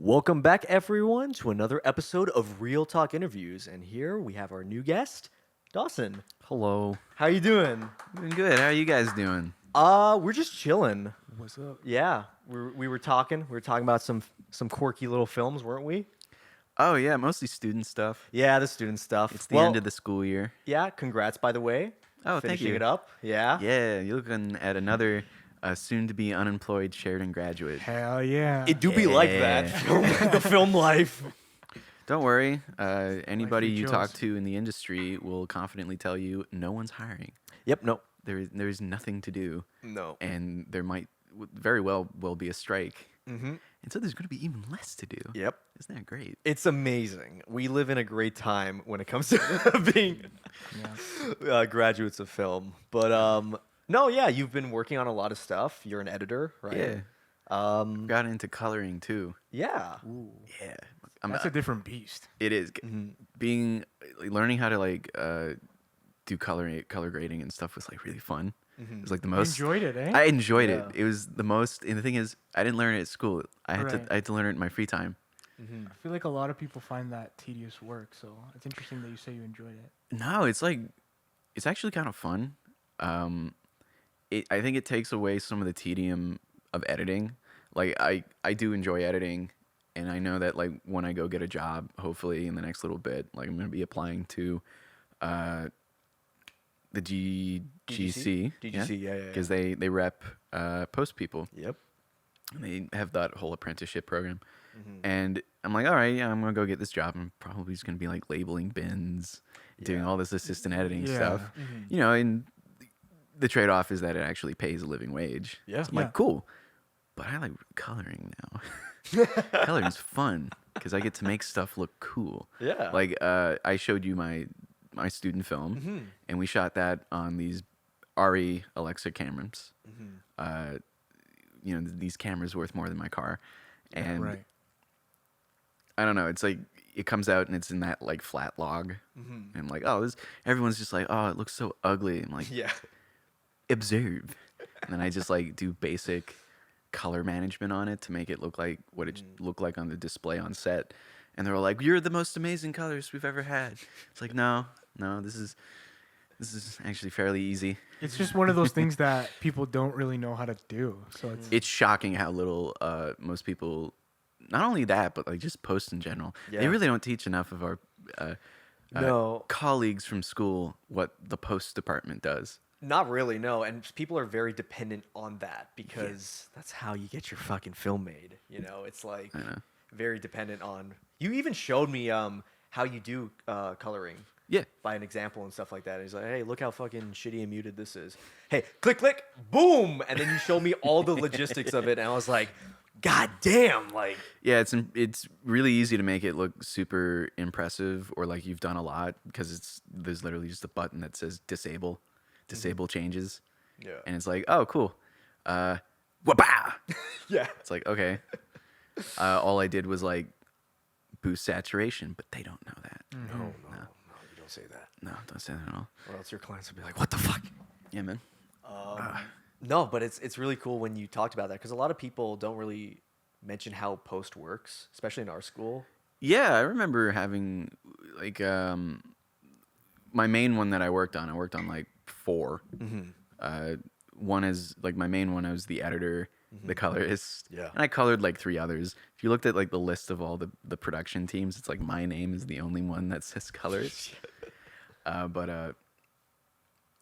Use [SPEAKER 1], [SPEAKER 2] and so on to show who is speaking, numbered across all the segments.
[SPEAKER 1] Welcome back, everyone, to another episode of Real Talk Interviews. And here we have our new guest, Dawson.
[SPEAKER 2] Hello.
[SPEAKER 1] How you doing?
[SPEAKER 2] Doing good. How are you guys doing?
[SPEAKER 1] We're just chilling.
[SPEAKER 3] What's up?
[SPEAKER 1] Yeah, we were talking. We were talking about some quirky little films, weren't we?
[SPEAKER 2] Oh yeah, mostly student stuff.
[SPEAKER 1] Yeah, the student stuff.
[SPEAKER 2] It's the end of the school year.
[SPEAKER 1] Yeah, congrats, by the way.
[SPEAKER 2] Oh, thank
[SPEAKER 1] Finishing
[SPEAKER 2] you.
[SPEAKER 1] it up. Yeah.
[SPEAKER 2] Yeah, you're looking at another soon-to-be unemployed Sheridan graduate.
[SPEAKER 3] Hell yeah.
[SPEAKER 1] It do be like that.
[SPEAKER 2] Yeah.
[SPEAKER 1] The film life.
[SPEAKER 2] Don't worry. Anybody
[SPEAKER 3] you
[SPEAKER 2] you talk
[SPEAKER 3] chose.
[SPEAKER 2] to in the industry will confidently tell you no one's hiring.
[SPEAKER 1] Yep. No.
[SPEAKER 2] There's nothing to do,
[SPEAKER 1] No.
[SPEAKER 2] and there might very well be a strike,
[SPEAKER 1] Mm-hmm.
[SPEAKER 2] and so there's going to be even less to do.
[SPEAKER 1] Yep.
[SPEAKER 2] Isn't that great?
[SPEAKER 1] It's amazing. We live in a great time when it comes to being
[SPEAKER 3] Yeah.
[SPEAKER 1] graduates of film. But no, yeah, you've been working on a lot of stuff. You're an editor, right?
[SPEAKER 2] Yeah.
[SPEAKER 1] Um,
[SPEAKER 2] Got into coloring too.
[SPEAKER 1] yeah.
[SPEAKER 3] Ooh.
[SPEAKER 2] Yeah.
[SPEAKER 3] That's a different beast.
[SPEAKER 2] It is
[SPEAKER 1] Mhm.
[SPEAKER 2] learning how to do color grading and stuff was like really fun. It was like the
[SPEAKER 3] You
[SPEAKER 2] most.
[SPEAKER 3] enjoyed it, eh?
[SPEAKER 2] I enjoyed
[SPEAKER 1] Yeah.
[SPEAKER 2] it. It was the most. And the thing is, I didn't learn it at school. I had
[SPEAKER 3] Right.
[SPEAKER 2] to learn it in my free time.
[SPEAKER 1] Mhm.
[SPEAKER 3] I feel like a lot of people find that tedious work, so it's interesting that you say you enjoyed it.
[SPEAKER 2] No, it's like it's actually kind of fun. I think it takes away some of the tedium of editing. Like I do enjoy editing, and I know that like when I go get a job, hopefully in the next little bit, like I'm gonna be applying to the GGC.
[SPEAKER 1] DGC, yeah.
[SPEAKER 2] Because they rep post people.
[SPEAKER 1] Yep.
[SPEAKER 2] And they have that whole apprenticeship program.
[SPEAKER 1] Mhm.
[SPEAKER 2] And I'm like, all right, yeah, I'm gonna go get this job. I'm probably just gonna be like labeling bins, doing
[SPEAKER 1] Yeah.
[SPEAKER 2] all this assistant editing
[SPEAKER 3] Yeah.
[SPEAKER 2] stuff.
[SPEAKER 1] Mhm.
[SPEAKER 2] You know, and the trade-off is that it actually pays a living wage.
[SPEAKER 1] Yeah.
[SPEAKER 2] So I'm
[SPEAKER 3] Yeah.
[SPEAKER 2] like, cool. But I like coloring now. Coloring's fun because I get to make stuff look cool.
[SPEAKER 1] Yeah.
[SPEAKER 2] Like I showed you my student film,
[SPEAKER 1] Mhm.
[SPEAKER 2] and we shot that on these RE Alexa cameras.
[SPEAKER 1] Mhm.
[SPEAKER 2] These cameras worth more than my car, and
[SPEAKER 3] Right.
[SPEAKER 2] I don't know. It's like it comes out and it's in that like flat log,
[SPEAKER 1] Mhm.
[SPEAKER 2] and I'm like, oh, this. Everyone's just like, oh, it looks so ugly. I'm like,
[SPEAKER 1] Yeah.
[SPEAKER 2] observe, and then I just like do basic color management on it to make it look like what it looked like on the display on set. And they're all like, "You're the most amazing colorist we've ever had." It's like, no, this is actually fairly easy.
[SPEAKER 3] It's just one of those things that people don't really know how to do. So it's
[SPEAKER 2] It's shocking how little most people, not only that, but like just post in general.
[SPEAKER 1] Yeah.
[SPEAKER 2] They really don't teach enough of our
[SPEAKER 1] No.
[SPEAKER 2] colleagues from school what the post department does.
[SPEAKER 1] Not really, no. And people are very dependent on that because that's how you get your fucking film made. You know, it's like
[SPEAKER 2] I know.
[SPEAKER 1] very dependent on. You even showed me how you do coloring
[SPEAKER 2] Yeah.
[SPEAKER 1] by an example and stuff like that. And he's like, hey, look how fucking shitty and muted this is. Hey, click, click, boom. And then you showed me all the logistics of it. And I was like, God damn. Like,
[SPEAKER 2] Yeah, it's really easy to make it look super impressive or like you've done a lot because there's literally just a button that says disable changes,
[SPEAKER 1] yeah.
[SPEAKER 2] and it's like, oh, cool, wah-bah!
[SPEAKER 1] Yeah.
[SPEAKER 2] It's like, okay, all I did was like boost saturation, but they don't know that.
[SPEAKER 1] No, you don't say that.
[SPEAKER 2] No, don't say that at all.
[SPEAKER 1] Or else your clients will be like, what the fuck?
[SPEAKER 2] Yeah, man.
[SPEAKER 1] No, but it's really cool when you talked about that because a lot of people don't really mention how post works, especially in our school.
[SPEAKER 2] Yeah, I remember having like my main one that I worked on like 4. One is like my main one. I was the editor, the colorist,
[SPEAKER 1] Yeah.
[SPEAKER 2] and I colored like 3 others. If you looked at like the list of all the production teams, it's like my name is the only one that says colorist. But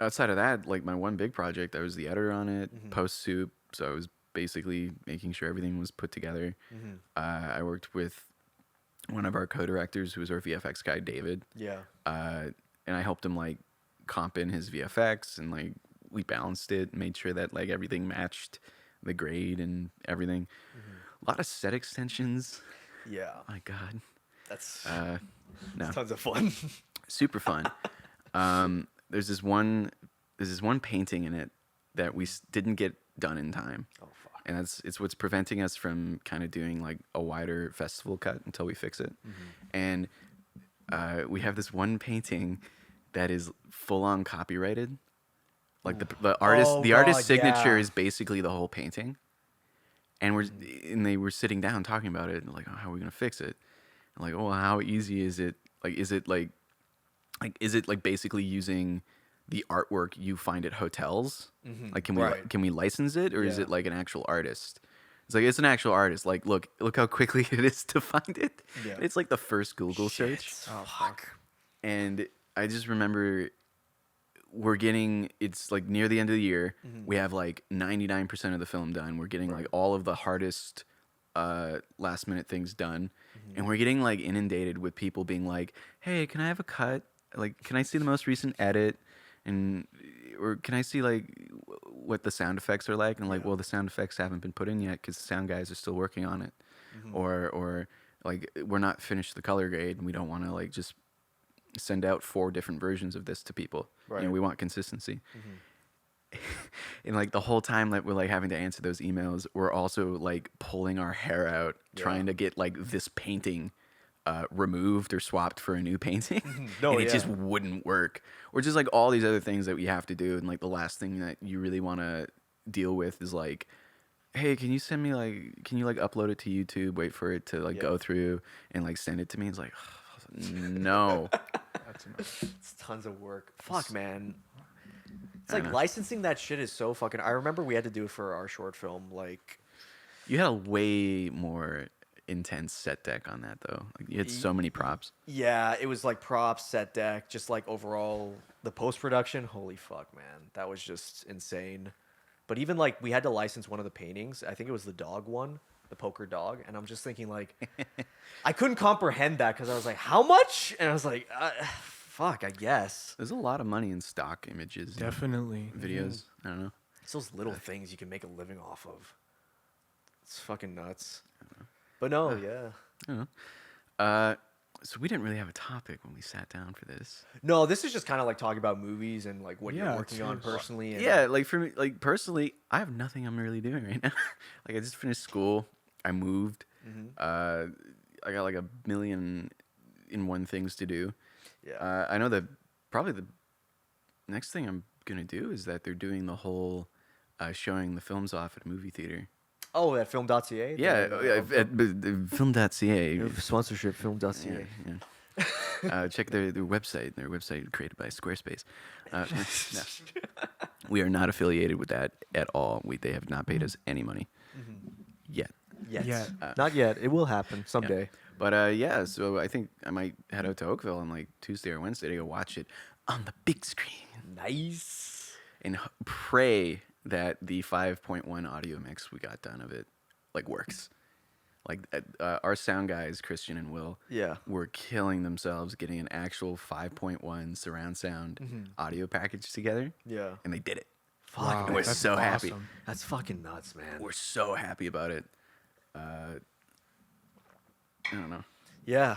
[SPEAKER 2] outside of that, like my one big project, I was the editor on it, post soup. So I was basically making sure everything was put together. I worked with one of our co-directors, who was our VFX guy, David.
[SPEAKER 1] Yeah.
[SPEAKER 2] And I helped him like comp in his VFX, and like we balanced it, made sure that like everything matched the grade and everything. A lot of set extensions.
[SPEAKER 1] Yeah.
[SPEAKER 2] My God.
[SPEAKER 1] That's
[SPEAKER 2] No,
[SPEAKER 1] tons of fun.
[SPEAKER 2] super fun. There's this one painting in it that we didn't get done in time.
[SPEAKER 1] Oh, fuck.
[SPEAKER 2] And it's what's preventing us from kind of doing like a wider festival cut until we fix it. And we have this one painting that is full on copyrighted. Like the artist
[SPEAKER 1] Oh,
[SPEAKER 2] the artist's
[SPEAKER 1] God,
[SPEAKER 2] signature
[SPEAKER 1] yeah.
[SPEAKER 2] is basically the whole painting. and they were sitting down talking about it, and like, oh, how are we gonna fix it? And like, oh, how easy is it? Like, is it like basically using the artwork you find at hotels? Like, can we license it, or is
[SPEAKER 1] Yeah.
[SPEAKER 2] it like an actual artist? It's like, it's an actual artist. Like, look how quickly it is to find it.
[SPEAKER 1] Yeah.
[SPEAKER 2] It's like the first Google search.
[SPEAKER 1] Oh fuck.
[SPEAKER 2] And I just remember it's like near the end of the year. We have like 99% of the film done. We're getting like all of the hardest last minute things done. And we're getting like inundated with people being like, hey, can I have a cut? Like, can I see the most recent edit? Or can I see like what the sound effects are like? And like, well, the sound effects haven't been put in yet because the sound guys are still working on it. Or like, we're not finished the color grade and we don't want to like just send out 4 different versions of this to people. You know,
[SPEAKER 1] Right.
[SPEAKER 2] we want consistency. And like the whole time that we're like having to answer those emails, we're also like pulling our hair out trying to get like this painting removed or swapped for a new painting.
[SPEAKER 1] No,
[SPEAKER 2] and it just
[SPEAKER 1] yeah.
[SPEAKER 2] wouldn't work. Or just like all these other things that we have to do. And like the last thing that you really want to deal with is like, hey, can you upload it to YouTube, wait for it to like go through and like send it to me? It's like, no.
[SPEAKER 3] That's enough.
[SPEAKER 1] It's tons of work. Fuck, man. It's
[SPEAKER 2] I
[SPEAKER 1] like
[SPEAKER 2] know.
[SPEAKER 1] licensing that shit is so fucking. I remember we had to do it for our short film. Like,
[SPEAKER 2] You had a way more intense set deck on that though. Like, you had so many props.
[SPEAKER 1] yeah, it was like props, set deck, just like overall the post production. Holy fuck, man, that was just insane. But even like we had to license one of the paintings. I think it was the dog one, the poker dog, and I'm just thinking like, I couldn't comprehend that because I was like, how much? And I was like, fuck, I guess.
[SPEAKER 2] There's a lot of money in stock images, and
[SPEAKER 3] Definitely.
[SPEAKER 2] videos. I don't know.
[SPEAKER 1] It's those little things you can make a living off of. It's fucking nuts. But no, yeah.
[SPEAKER 2] I don't know. So we didn't really have a topic when we sat down for this.
[SPEAKER 1] No, this is just kind of like talking about movies and like what you're
[SPEAKER 3] Yeah,
[SPEAKER 1] working on
[SPEAKER 3] it's yours.
[SPEAKER 1] personally. And,
[SPEAKER 2] Yeah, like for me, like personally, I have nothing I'm really doing right now. Like I just finished school. I moved. I got like a million and one things to do.
[SPEAKER 1] Yeah.
[SPEAKER 2] I know that probably the next thing I'm gonna do is that they're doing the whole showing the films off at a movie theater.
[SPEAKER 1] Oh, at film.ca?
[SPEAKER 2] Yeah, at film.ca.
[SPEAKER 1] Sponsorship, film.ca.
[SPEAKER 2] Yeah. Check their website. Their website created by Squarespace. No. We are not affiliated with that at all. They have not paid us any money yet.
[SPEAKER 1] Yet.
[SPEAKER 3] Yet.
[SPEAKER 1] Not yet. It will happen someday.
[SPEAKER 2] But yeah, so I think I might head out to Oakville on like Tuesday or Wednesday to go watch it on the big screen
[SPEAKER 1] Nice.
[SPEAKER 2] and pray that the 5.1 audio mix we got done of it like works. Like our sound guys, Christian and Will,
[SPEAKER 1] Yeah.
[SPEAKER 2] were killing themselves getting an actual 5.1 surround sound audio package together,
[SPEAKER 1] Yeah.
[SPEAKER 2] and they did it.
[SPEAKER 1] Fuck,
[SPEAKER 3] Wow,
[SPEAKER 2] and we're
[SPEAKER 3] that's
[SPEAKER 2] so happy.
[SPEAKER 3] awesome.
[SPEAKER 1] That's fucking nuts, man.
[SPEAKER 2] We're so happy about it. I don't know.
[SPEAKER 1] Yeah.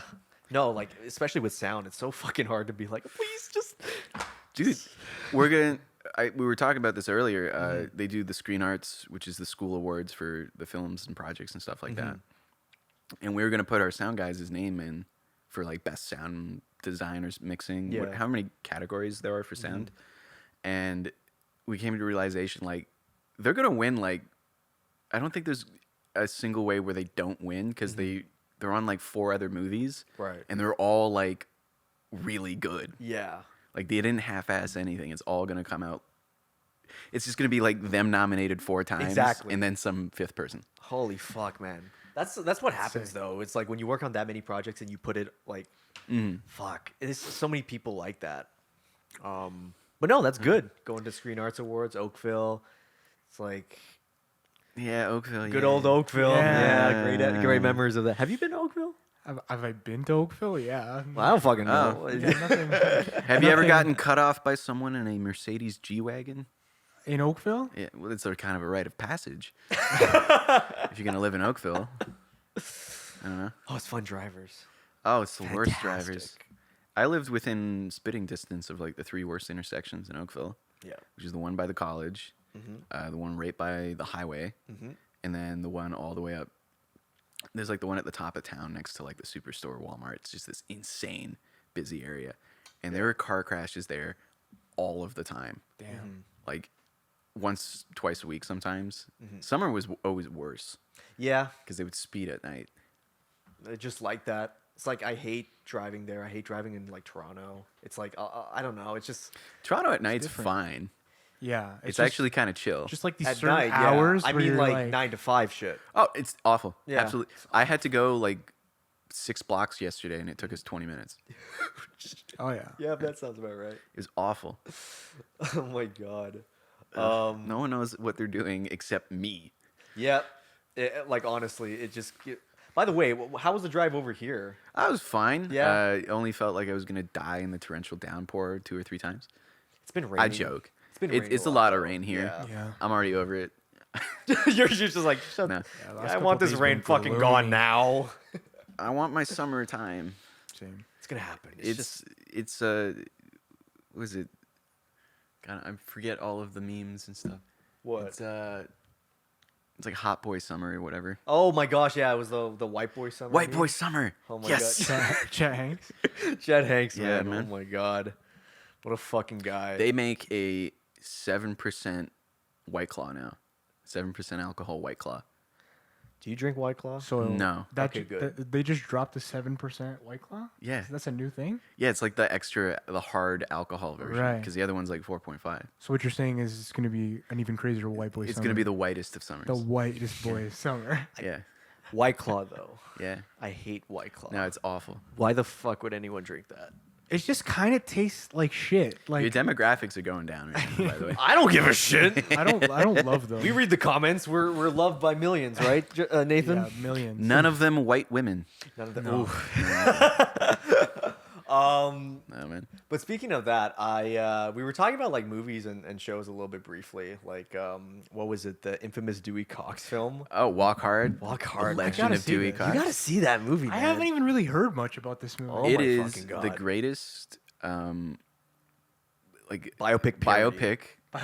[SPEAKER 1] No, like, especially with sound, it's so fucking hard to be like, please just.
[SPEAKER 2] Dude, we were talking about this earlier. They do the Screen Arts, which is the school awards for the films and projects and stuff like that. And we were gonna put our sound guys' name in for like best sound designers mixing.
[SPEAKER 1] Yeah.
[SPEAKER 2] How many categories there are for sound? And we came to the realization like they're gonna win. Like I don't think there's a single way where they don't win because they're on like 4 other movies,
[SPEAKER 1] Right.
[SPEAKER 2] and they're all like really good.
[SPEAKER 1] Yeah.
[SPEAKER 2] Like they didn't half-ass anything. It's all gonna come out. It's just gonna be like them nominated 4 times,
[SPEAKER 1] Exactly.
[SPEAKER 2] and then some 5th person.
[SPEAKER 1] Holy fuck, man. That's what happens though. It's like when you work on that many projects and you put it like, fuck. There's so many people like that. But no, that's good. Going to Screen Arts Awards, Oakville. It's like
[SPEAKER 2] Yeah, Oakville.
[SPEAKER 1] good
[SPEAKER 2] yeah.
[SPEAKER 1] old Oakville.
[SPEAKER 3] Yeah.
[SPEAKER 1] Yeah, great memories of that. Have you been to Oakville?
[SPEAKER 3] Have I been to Oakville? Yeah.
[SPEAKER 1] Well, I don't fucking know.
[SPEAKER 2] Oh.
[SPEAKER 3] Yeah, nothing.
[SPEAKER 2] Have you ever
[SPEAKER 3] nothing-
[SPEAKER 2] gotten cut off by someone in a Mercedes G-Wagon?
[SPEAKER 3] in Oakville?
[SPEAKER 2] Yeah, well, it's a kind of a rite of passage. If you're gonna live in Oakville, I don't know.
[SPEAKER 1] Oh, it's fun drivers.
[SPEAKER 2] Oh, it's the worst drivers.
[SPEAKER 1] Fantastic.
[SPEAKER 2] I lived within spitting distance of like the 3 worst intersections in Oakville,
[SPEAKER 1] Yeah.
[SPEAKER 2] which is the one by the college, the one right by the highway, and then the one all the way up. There's like the one at the top of town next to like the Superstore Walmart. It's just this insane busy area, and there were car crashes there all of the time.
[SPEAKER 3] Damn.
[SPEAKER 2] Like once, twice a week sometimes.
[SPEAKER 1] Mm-hmm.
[SPEAKER 2] Summer was always worse
[SPEAKER 1] Yeah,
[SPEAKER 2] because they would speed at night.
[SPEAKER 1] I just like that. It's like I hate driving there. I hate driving in like Toronto. It's like I don't know. It's just
[SPEAKER 2] Toronto at night's
[SPEAKER 3] different.
[SPEAKER 2] fine.
[SPEAKER 3] Yeah,
[SPEAKER 2] It's
[SPEAKER 3] just-
[SPEAKER 2] actually kind of chill.
[SPEAKER 3] just like these
[SPEAKER 1] at
[SPEAKER 3] certain
[SPEAKER 1] night.
[SPEAKER 3] hours.
[SPEAKER 1] Yeah. I
[SPEAKER 3] where
[SPEAKER 1] mean,
[SPEAKER 3] you're
[SPEAKER 1] like 9 to 5 shit.
[SPEAKER 2] Oh, it's awful.
[SPEAKER 1] Yeah.
[SPEAKER 2] Absolutely. I had to go like 6 blocks yesterday, and it took us 20 minutes.
[SPEAKER 3] Oh yeah.
[SPEAKER 1] Yeah, that sounds about right.
[SPEAKER 2] It was awful.
[SPEAKER 1] Oh my god.
[SPEAKER 2] No one knows what they're doing except me.
[SPEAKER 1] Yeah. Like honestly, it just. By the way, how was the drive over here?
[SPEAKER 2] I was fine.
[SPEAKER 1] Yeah.
[SPEAKER 2] I only felt like I was gonna die in the torrential downpour 2 or 3 times.
[SPEAKER 1] It's been raining.
[SPEAKER 2] I joke.
[SPEAKER 1] It's been
[SPEAKER 2] It's a
[SPEAKER 1] raining
[SPEAKER 2] lot
[SPEAKER 1] though.
[SPEAKER 2] of rain here.
[SPEAKER 1] Yeah.
[SPEAKER 3] Yeah.
[SPEAKER 2] I'm already over it.
[SPEAKER 1] You're just like, shut
[SPEAKER 2] No.
[SPEAKER 3] Yeah, the last
[SPEAKER 1] I
[SPEAKER 3] couple
[SPEAKER 1] want this
[SPEAKER 3] days
[SPEAKER 1] rain
[SPEAKER 3] been
[SPEAKER 1] fucking
[SPEAKER 3] gloomy.
[SPEAKER 1] gone now.
[SPEAKER 2] I want my summertime.
[SPEAKER 3] Same.
[SPEAKER 1] It's gonna happen. It's
[SPEAKER 2] It's what is it? God, I forget all of the memes and stuff.
[SPEAKER 1] what?
[SPEAKER 2] It's like Hot Boy Summer or whatever.
[SPEAKER 1] Oh my gosh, yeah, it was the white boy summer.
[SPEAKER 2] White
[SPEAKER 1] meme.
[SPEAKER 2] Boy Summer.
[SPEAKER 1] Oh my
[SPEAKER 2] yes.
[SPEAKER 3] Chet Hanks.
[SPEAKER 1] Chet Hanks,
[SPEAKER 2] Yeah,
[SPEAKER 1] man.
[SPEAKER 2] man.
[SPEAKER 1] Oh my god, what a fucking guy.
[SPEAKER 2] They make a 7% White Claw now. 7% alcohol White Claw.
[SPEAKER 1] Do you drink White Claw?
[SPEAKER 3] So
[SPEAKER 2] No.
[SPEAKER 3] that
[SPEAKER 1] Okay, good.
[SPEAKER 3] they just dropped the 7% White Claw.
[SPEAKER 2] Yeah.
[SPEAKER 3] That's a new thing.
[SPEAKER 2] Yeah, it's like the hard alcohol version.
[SPEAKER 3] Right.
[SPEAKER 2] Because the other one's like 4.5.
[SPEAKER 3] So what you're saying is it's gonna be an even crazier white boy.
[SPEAKER 2] It's
[SPEAKER 3] summer.
[SPEAKER 2] going to be the whitest of summers.
[SPEAKER 3] the whitest boy summer.
[SPEAKER 2] Yeah.
[SPEAKER 1] White Claw though,
[SPEAKER 2] Yeah.
[SPEAKER 1] I hate White Claw.
[SPEAKER 2] No, it's awful.
[SPEAKER 1] Why the fuck would anyone drink that?
[SPEAKER 3] It just kind of tastes like shit.
[SPEAKER 2] Your
[SPEAKER 3] Like
[SPEAKER 2] demographics are going down right now, by the way.
[SPEAKER 1] I don't give a shit.
[SPEAKER 3] I don't love those.
[SPEAKER 1] We read the comments. We're loved by millions, right, Nathan?
[SPEAKER 3] yeah, millions.
[SPEAKER 2] None of them white women.
[SPEAKER 1] None of them.
[SPEAKER 3] No.
[SPEAKER 1] Um,
[SPEAKER 2] No, man.
[SPEAKER 1] but speaking of that, we were talking about like movies and shows a little bit briefly. Like, what was it? The infamous Dewey Cox film.
[SPEAKER 2] Oh, Walk Hard.
[SPEAKER 1] Walk
[SPEAKER 2] The
[SPEAKER 1] Hard.
[SPEAKER 2] Legend
[SPEAKER 3] gotta
[SPEAKER 2] of
[SPEAKER 3] see
[SPEAKER 2] Dewey
[SPEAKER 3] this.
[SPEAKER 2] Cox.
[SPEAKER 1] You gotta see that movie.
[SPEAKER 3] I
[SPEAKER 1] Man.
[SPEAKER 3] haven't even really heard much about this movie.
[SPEAKER 1] Oh
[SPEAKER 2] It
[SPEAKER 1] my
[SPEAKER 2] is
[SPEAKER 1] fucking
[SPEAKER 2] the
[SPEAKER 1] God.
[SPEAKER 2] greatest like
[SPEAKER 1] Biopic parody.
[SPEAKER 2] biopic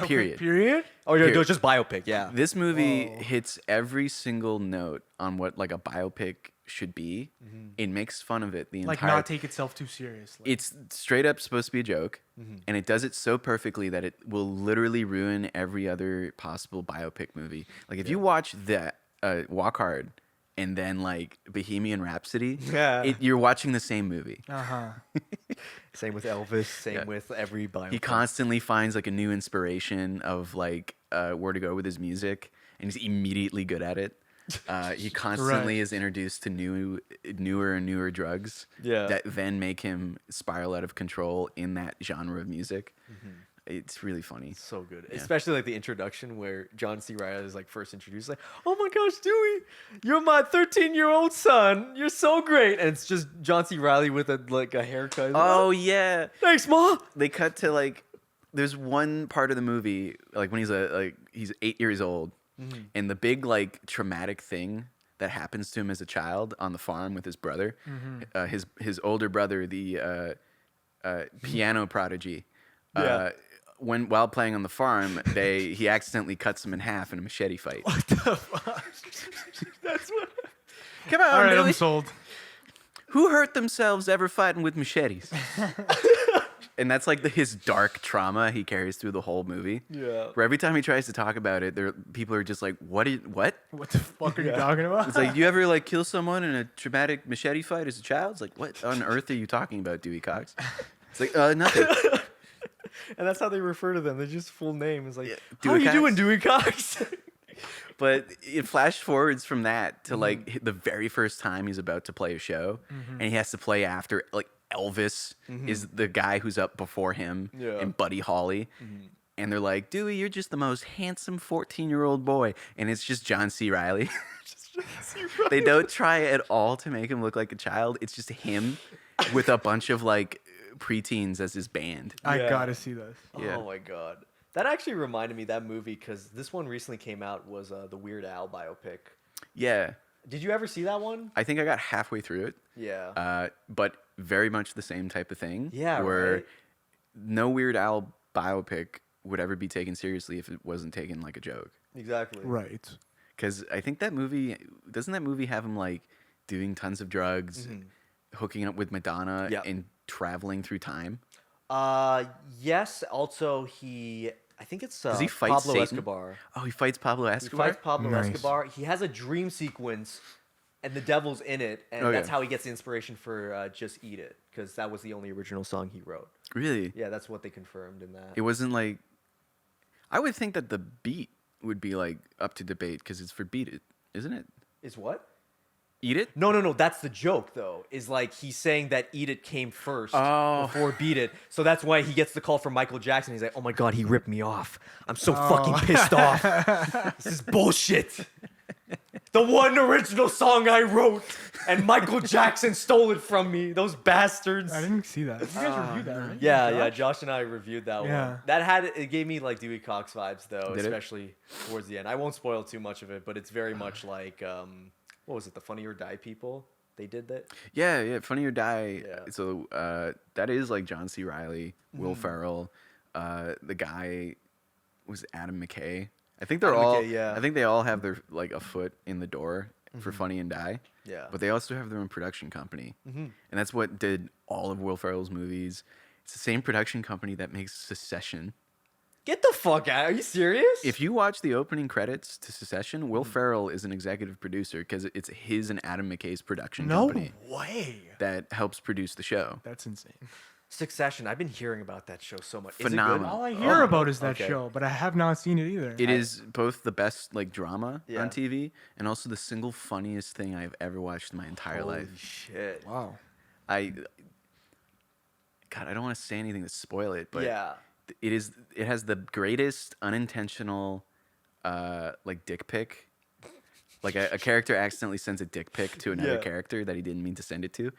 [SPEAKER 2] period.
[SPEAKER 3] Period.
[SPEAKER 1] Oh no,
[SPEAKER 2] Period.
[SPEAKER 1] just biopic. Yeah.
[SPEAKER 2] This movie
[SPEAKER 3] Whoa.
[SPEAKER 2] hits every single note on what like a biopic should be. It makes fun of it the
[SPEAKER 3] Like
[SPEAKER 2] entire
[SPEAKER 3] not take itself too seriously.
[SPEAKER 2] It's straight up supposed to be a joke, and it does it so perfectly that it will literally ruin every other possible biopic movie. Like if you watch that Walk Hard and then like Bohemian Rhapsody,
[SPEAKER 1] Yeah.
[SPEAKER 2] you're watching the same movie.
[SPEAKER 1] Same with Elvis. Same
[SPEAKER 2] Yeah.
[SPEAKER 1] with every biopic.
[SPEAKER 2] He constantly finds like a new inspiration of like where to go with his music, and he's immediately good at it. He constantly is introduced to newer and newer drugs
[SPEAKER 1] Yeah.
[SPEAKER 2] that then make him spiral out of control in that genre of music. It's really funny.
[SPEAKER 1] So good,
[SPEAKER 2] Yeah.
[SPEAKER 1] especially like the introduction where John C. Reilly is like first introduced, like, "Oh my gosh, Dewey, you're my 13-year-old son. You're so great," and it's just John C. Reilly with a haircut. He's like,
[SPEAKER 2] Oh yeah,
[SPEAKER 1] thanks, Ma.
[SPEAKER 2] they cut to like there's one part of the movie like when he's 8 years old, and the big like traumatic thing that happens to him as a child on the farm with his brother, his older brother, the piano prodigy.
[SPEAKER 1] Yeah.
[SPEAKER 2] While playing on the farm, he accidentally cuts him in half in a machete fight.
[SPEAKER 1] What the fuck? That's what.
[SPEAKER 2] Come on,
[SPEAKER 3] All right,
[SPEAKER 2] Dewey.
[SPEAKER 3] I'm sold.
[SPEAKER 2] Who hurt themselves ever fighting with machetes? And that's like his dark trauma he carries through the whole movie.
[SPEAKER 1] Yeah.
[SPEAKER 2] Where every time he tries to talk about it, people are just like, what?
[SPEAKER 3] What the fuck are you talking about?
[SPEAKER 2] It's like, do you ever like kill someone in a traumatic machete fight as a child? It's like, what on earth are you talking about, Dewey Cox? It's like, nothing.
[SPEAKER 1] And that's how they refer to them. They're just full name. It's like,
[SPEAKER 2] Yeah,
[SPEAKER 1] how
[SPEAKER 2] Dewey
[SPEAKER 1] you
[SPEAKER 2] Cox.
[SPEAKER 1] doing, Dewey Cox?
[SPEAKER 2] But it flash forwards from that to like the very first time he's about to play a show, and he has to play after like Elvis is the guy who's up before him,
[SPEAKER 1] Yeah.
[SPEAKER 2] and Buddy Holly. And they're like, Dewey, you're just the most handsome 14-year-old boy. And it's just John C. Reilly. They don't try at all to make him look like a child. It's just him with a bunch of like preteens as his band.
[SPEAKER 3] I
[SPEAKER 1] Yeah.
[SPEAKER 3] gotta see this.
[SPEAKER 2] Yeah.
[SPEAKER 1] Oh my god. That actually reminded me, that movie, because this one recently came out, was the Weird Al biopic.
[SPEAKER 2] Yeah.
[SPEAKER 1] Did you ever see that one?
[SPEAKER 2] I think I got halfway through it.
[SPEAKER 1] Yeah.
[SPEAKER 2] But very much the same type of thing.
[SPEAKER 1] Yeah,
[SPEAKER 2] Where
[SPEAKER 1] right?
[SPEAKER 2] no Weird Al biopic would ever be taken seriously if it wasn't taken like a joke.
[SPEAKER 1] Exactly.
[SPEAKER 3] Right.
[SPEAKER 2] Because I think that movie, doesn't that movie have him like doing tons of drugs, hooking up with Madonna,
[SPEAKER 1] Yeah.
[SPEAKER 2] and traveling through time?
[SPEAKER 1] Yes. Also, he I think it's
[SPEAKER 2] Does he fight
[SPEAKER 1] Pablo
[SPEAKER 2] Satan?
[SPEAKER 1] Escobar.
[SPEAKER 2] Oh, he fights Pablo
[SPEAKER 1] He
[SPEAKER 2] Escobar.
[SPEAKER 1] fights Pablo
[SPEAKER 3] Nice.
[SPEAKER 1] Escobar. He has a dream sequence, and the devil's in it, and
[SPEAKER 2] Okay.
[SPEAKER 1] that's how he gets the inspiration for "Just Eat It," because that was the only original song he wrote.
[SPEAKER 2] Really?
[SPEAKER 1] Yeah, that's what they confirmed in that.
[SPEAKER 2] It wasn't like. I would think that the beat would be like up to debate because it's for Beat It, isn't it?
[SPEAKER 1] Is what?
[SPEAKER 2] Eat It?
[SPEAKER 1] No. That's the joke, though. Is like he's saying that "Eat It" came first
[SPEAKER 2] Oh.
[SPEAKER 1] before "Beat It," so that's why he gets the call from Michael Jackson. He's like, "Oh my god, he ripped me off. I'm so fucking pissed off. This is bullshit. The one original song I wrote, and Michael Jackson stole it from me. Those bastards."
[SPEAKER 3] I didn't see that. You guys reviewed that, right?
[SPEAKER 1] Yeah,
[SPEAKER 3] Josh?
[SPEAKER 1] Josh and I reviewed that
[SPEAKER 3] Yeah.
[SPEAKER 1] one. It gave me like Dewey Cox vibes though,
[SPEAKER 2] Did it?
[SPEAKER 1] especially towards the end. I won't spoil too much of it, but it's very much like what was it, the Funny or Die people? They did that.
[SPEAKER 2] Yeah. Funny or Die.
[SPEAKER 1] Yeah.
[SPEAKER 2] So that is like John C. Reilly, Will Ferrell, the guy was Adam McKay. I think they're
[SPEAKER 1] Adam
[SPEAKER 2] all.
[SPEAKER 1] McKay, yeah.
[SPEAKER 2] I think they all have their like a foot in the door for Funny and Die.
[SPEAKER 1] Yeah.
[SPEAKER 2] But they also have their own production company, and that's what did all of Will Ferrell's movies. It's the same production company that makes Secession.
[SPEAKER 1] Get the fuck out. Are you serious?
[SPEAKER 2] If you watch the opening credits to Secession, Will Ferrell is an executive producer because it's his and Adam McKay's production
[SPEAKER 3] No
[SPEAKER 2] company
[SPEAKER 3] way.
[SPEAKER 2] that helps produce the show.
[SPEAKER 3] That's insane.
[SPEAKER 1] Succession. I've been hearing about that show so much.
[SPEAKER 2] Phenomenal.
[SPEAKER 3] All I
[SPEAKER 1] Is it
[SPEAKER 3] hear
[SPEAKER 1] good?
[SPEAKER 3] about is that
[SPEAKER 1] Okay.
[SPEAKER 3] show, but I have not seen it either.
[SPEAKER 2] It is both the best like drama
[SPEAKER 1] Yeah.
[SPEAKER 2] on TV and also the single funniest thing I've ever watched in my entire
[SPEAKER 1] Holy
[SPEAKER 2] life.
[SPEAKER 1] shit.
[SPEAKER 3] Wow.
[SPEAKER 2] God, I don't want to say anything to spoil it, but
[SPEAKER 1] Yeah.
[SPEAKER 2] it has the greatest unintentional like dick pic. Like a character accidentally sends a dick pic to another
[SPEAKER 1] Yeah.
[SPEAKER 2] character that he didn't mean to send it to.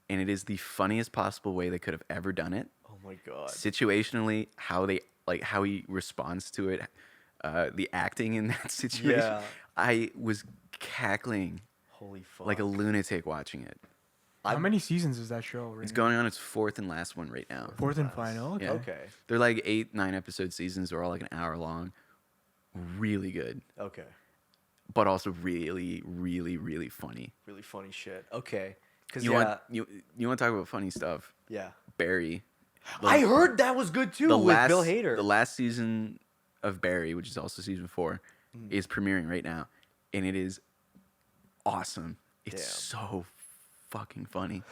[SPEAKER 2] And it is the funniest possible way they could have ever done it.
[SPEAKER 1] Oh my god.
[SPEAKER 2] Situationally, how he responds to it, the acting in that situation.
[SPEAKER 1] Yeah.
[SPEAKER 2] I was cackling
[SPEAKER 1] Holy fuck.
[SPEAKER 2] like a lunatic watching it.
[SPEAKER 3] How many seasons is that show? Right
[SPEAKER 2] It's
[SPEAKER 3] now?
[SPEAKER 2] going on its fourth and last one right now.
[SPEAKER 3] Fourth and final. Okay.
[SPEAKER 2] Yeah.
[SPEAKER 1] Okay.
[SPEAKER 2] They're like 8-9 episode seasons. They're all like an hour long. Really good,
[SPEAKER 1] Okay.
[SPEAKER 2] but also really, really, really funny.
[SPEAKER 1] Really funny shit. Okay. Cause
[SPEAKER 2] You
[SPEAKER 1] yeah.
[SPEAKER 2] want you want to talk about funny stuff?
[SPEAKER 1] Yeah.
[SPEAKER 2] Barry.
[SPEAKER 1] I heard that was good too with Bill Hader.
[SPEAKER 2] The last season of Barry, which is also season 4,
[SPEAKER 1] Mm.
[SPEAKER 2] is premiering right now, and it is awesome. It's
[SPEAKER 1] Damn.
[SPEAKER 2] so fucking funny.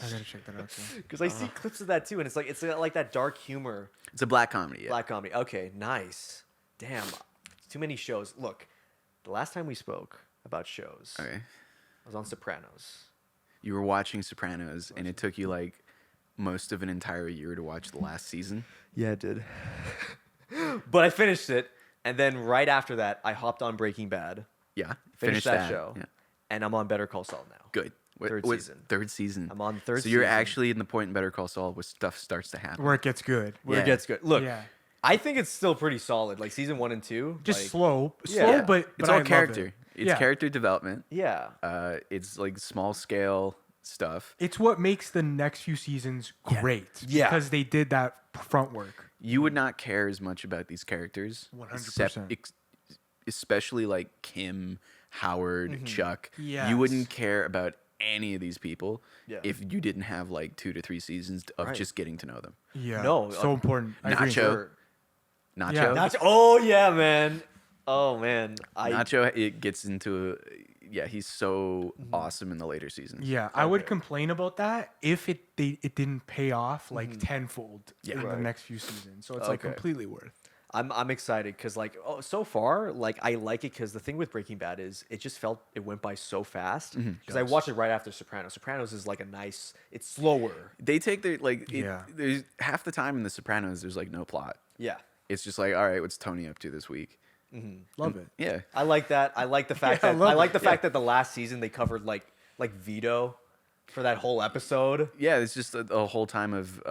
[SPEAKER 3] I gotta check that out too.
[SPEAKER 1] Because I see clips of that too, and it's like that dark humor,
[SPEAKER 2] It's a black comedy. Yeah.
[SPEAKER 1] black comedy. Okay, nice. Damn, too many shows. Look, the last time we spoke about shows,
[SPEAKER 2] Okay.
[SPEAKER 1] I was on Sopranos.
[SPEAKER 2] You were watching Sopranos, and it took you like most of an entire year to watch the last season.
[SPEAKER 1] Yeah, it did. But I finished it, and then right after that, I hopped on Breaking Bad,
[SPEAKER 2] Yeah.
[SPEAKER 1] finished that show,
[SPEAKER 2] Yeah.
[SPEAKER 1] and I'm on Better Call Saul now.
[SPEAKER 2] Good.
[SPEAKER 1] Third season.
[SPEAKER 2] Third season.
[SPEAKER 1] I'm on the third
[SPEAKER 2] So you're
[SPEAKER 1] season.
[SPEAKER 2] actually in the point in Better Call Saul where stuff starts to happen.
[SPEAKER 3] Where it gets good.
[SPEAKER 1] Where
[SPEAKER 2] Yeah.
[SPEAKER 1] it gets good. Look,
[SPEAKER 3] Yeah.
[SPEAKER 1] I think it's still pretty solid. Like season 1 and 2.
[SPEAKER 3] Just
[SPEAKER 1] like,
[SPEAKER 3] slow,
[SPEAKER 1] Yeah.
[SPEAKER 3] but
[SPEAKER 2] It's
[SPEAKER 3] I
[SPEAKER 2] all
[SPEAKER 3] love
[SPEAKER 2] character.
[SPEAKER 3] it.
[SPEAKER 2] It's
[SPEAKER 3] Yeah.
[SPEAKER 2] character development.
[SPEAKER 1] Yeah.
[SPEAKER 2] It's like small scale stuff.
[SPEAKER 3] It's what makes the next few seasons great.
[SPEAKER 1] Yeah.
[SPEAKER 3] Because they did that front work.
[SPEAKER 2] You would not care as much about these characters,
[SPEAKER 3] 100%.
[SPEAKER 2] especially like Kim, Howard, Chuck.
[SPEAKER 3] Yes.
[SPEAKER 2] You wouldn't care about any of these people
[SPEAKER 1] Yeah.
[SPEAKER 2] if you didn't have like 2 to 3 seasons of
[SPEAKER 1] Right.
[SPEAKER 2] just getting to know them.
[SPEAKER 3] Yeah.
[SPEAKER 1] No,
[SPEAKER 3] So important. I agree.
[SPEAKER 2] Nacho.
[SPEAKER 1] Sure.
[SPEAKER 2] Nacho.
[SPEAKER 3] Yeah.
[SPEAKER 1] Nacho. Oh yeah, man. Oh man.
[SPEAKER 2] Nacho, it gets into he's so
[SPEAKER 1] Mm-hmm.
[SPEAKER 2] awesome in the later seasons.
[SPEAKER 3] Yeah, I would
[SPEAKER 1] Okay.
[SPEAKER 3] complain about that if it didn't pay off like tenfold in
[SPEAKER 2] Yeah.
[SPEAKER 3] the
[SPEAKER 1] Right.
[SPEAKER 3] next few seasons. So it's like
[SPEAKER 1] Okay.
[SPEAKER 3] completely worth.
[SPEAKER 1] I'm excited because like so far like I like it because the thing with Breaking Bad is it went by so fast because I watched it right after Sopranos. Sopranos is like it's slower.
[SPEAKER 2] They take their
[SPEAKER 3] Yeah.
[SPEAKER 2] there's half the time in the Sopranos there's like no plot.
[SPEAKER 1] Yeah.
[SPEAKER 2] It's just like, all right, what's Tony up to this week?
[SPEAKER 3] Love it.
[SPEAKER 2] Yeah.
[SPEAKER 1] I like that. I like the fact
[SPEAKER 3] Yeah, I
[SPEAKER 1] that
[SPEAKER 3] love
[SPEAKER 1] I like
[SPEAKER 3] it.
[SPEAKER 1] the fact that the last season they covered like Vito for that whole episode.
[SPEAKER 2] Yeah, it's just a whole time of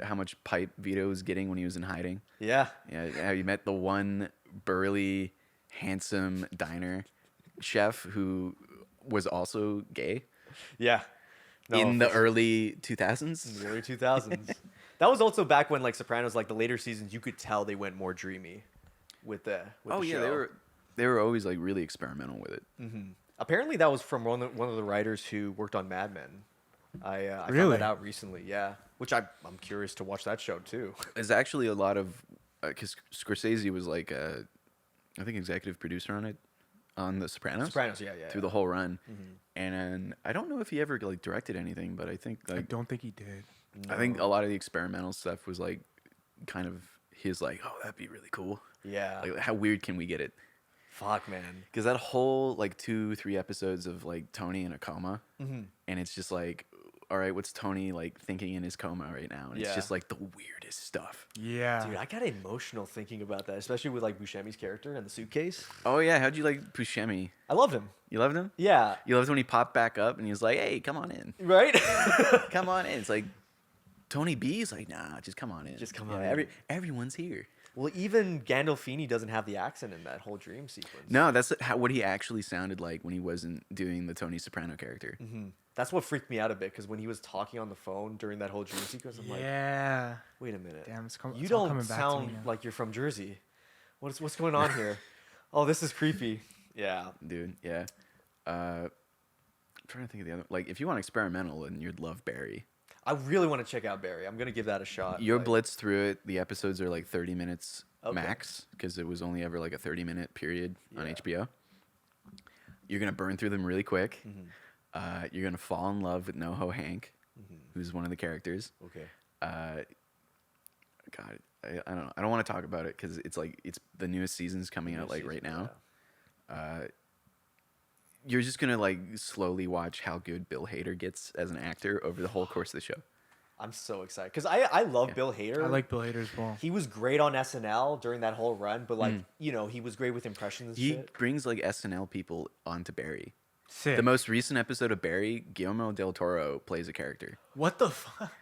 [SPEAKER 2] how much pipe Vito was getting when he was in hiding.
[SPEAKER 1] Yeah.
[SPEAKER 2] Yeah, how you met the one burly, handsome diner chef who was also gay
[SPEAKER 1] Yeah. No,
[SPEAKER 2] in
[SPEAKER 1] for
[SPEAKER 2] the early 2000s.
[SPEAKER 1] the early 2000s. That was also back when like Sopranos, like the later seasons, you could tell they went more dreamy with the
[SPEAKER 2] Oh
[SPEAKER 1] the
[SPEAKER 2] yeah,
[SPEAKER 1] show.
[SPEAKER 2] they were always like really experimental with it.
[SPEAKER 1] Apparently, that was from one of the writers who worked on Mad Men. I found
[SPEAKER 3] Really?
[SPEAKER 1] that out recently. Yeah, which I'm curious to watch that show too.
[SPEAKER 2] There's actually a lot of because Scorsese was like, I think executive producer on it, on The Sopranos.
[SPEAKER 1] Sopranos, yeah.
[SPEAKER 2] Through the whole run, and I don't know if he ever like directed anything, but I think
[SPEAKER 3] I
[SPEAKER 2] like
[SPEAKER 3] don't think he did.
[SPEAKER 2] I think a lot of the experimental stuff was like kind of his like, oh, that'd be really cool.
[SPEAKER 1] Yeah.
[SPEAKER 2] Like, how weird can we get it?
[SPEAKER 1] Fuck, man.
[SPEAKER 2] Because that whole like 2-3 episodes of like Tony in a coma, and it's just like, all right, what's Tony like thinking in his coma right now? And it's
[SPEAKER 1] Yeah.
[SPEAKER 2] just like the weirdest stuff.
[SPEAKER 3] Yeah.
[SPEAKER 1] Dude, I got emotional thinking about that, especially with like Buscemi's character and the suitcase.
[SPEAKER 2] Oh yeah, how'd you like Buscemi?
[SPEAKER 1] I loved him.
[SPEAKER 2] You loved him?
[SPEAKER 1] Yeah.
[SPEAKER 2] You loved when he popped back up and he was like, hey, come on in.
[SPEAKER 1] Right?
[SPEAKER 2] Come on in. It's like Tony B's like, nah, just come on in.
[SPEAKER 1] Just come
[SPEAKER 2] Yeah,
[SPEAKER 1] on in.
[SPEAKER 2] Everyone's here.
[SPEAKER 1] Well, even Gandolfini doesn't have the accent in that whole dream sequence.
[SPEAKER 2] No, that's what he actually sounded like when he wasn't doing the Tony Soprano character.
[SPEAKER 1] That's what freaked me out a bit, because when he was talking on the phone during that whole dream sequence, I'm like,
[SPEAKER 3] Yeah.
[SPEAKER 1] wait a minute.
[SPEAKER 3] Damn,
[SPEAKER 1] you
[SPEAKER 3] it's all
[SPEAKER 1] don't
[SPEAKER 3] coming back to
[SPEAKER 1] sound
[SPEAKER 3] me now.
[SPEAKER 1] like you're from Jersey. What's going on here? Oh, this is creepy. Yeah.
[SPEAKER 2] Dude, yeah. I'm trying to think of the other. Like, if you want experimental, then you'd love Barry.
[SPEAKER 1] I really want to check out Barry. I'm going to give that a shot.
[SPEAKER 2] You'll
[SPEAKER 1] like-
[SPEAKER 2] blitz through it. The episodes are like 30 minutes
[SPEAKER 1] Okay.
[SPEAKER 2] max, because it was only ever like a 30-minute period on
[SPEAKER 1] Yeah.
[SPEAKER 2] HBO. You're going to burn through them really quick.
[SPEAKER 1] Mm-hmm.
[SPEAKER 2] You're going to fall in love with NoHo Hank, who's one of the characters.
[SPEAKER 1] Okay.
[SPEAKER 2] God, I don't know. I don't want to talk about it because it's like it's the newest season's coming out
[SPEAKER 1] New
[SPEAKER 2] like right
[SPEAKER 1] season,
[SPEAKER 2] now. You're just gonna like slowly watch how good Bill Hader gets as an actor over the whole course of the show.
[SPEAKER 1] I'm so excited because I love
[SPEAKER 2] Yeah.
[SPEAKER 1] Bill Hader.
[SPEAKER 3] I like Bill Hader as well.
[SPEAKER 1] He was great on SNL during that whole run, but like you know, he was great with impressions and
[SPEAKER 2] He
[SPEAKER 1] shit.
[SPEAKER 2] brings like SNL people onto Barry.
[SPEAKER 3] Sick.
[SPEAKER 2] The most recent episode of Barry, Guillermo del Toro plays a character.
[SPEAKER 3] What the fuck?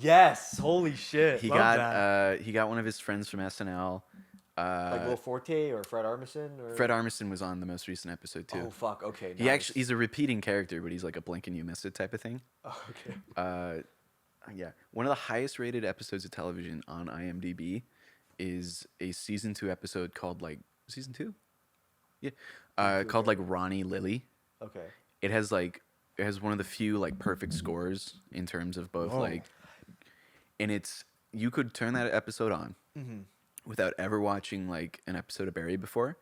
[SPEAKER 1] Yes, holy shit.
[SPEAKER 2] He
[SPEAKER 3] Love
[SPEAKER 2] got one of his friends from SNL.
[SPEAKER 1] Like Will Forte or Fred Armisen or
[SPEAKER 2] Fred Armisen was on the most recent episode too.
[SPEAKER 1] Oh fuck. Okay.
[SPEAKER 2] He's a repeating character, but he's like a blink and you miss it type of thing.
[SPEAKER 1] Oh, okay.
[SPEAKER 2] Yeah, one of the highest rated episodes of television on IMDb is a season 2 episode called like season 2, yeah, called like Ronnie Lily.
[SPEAKER 1] Okay.
[SPEAKER 2] It has one of the few like perfect scores in terms of both
[SPEAKER 3] Whoa.
[SPEAKER 2] like, and you could turn that episode on without ever watching like an episode of Barry before,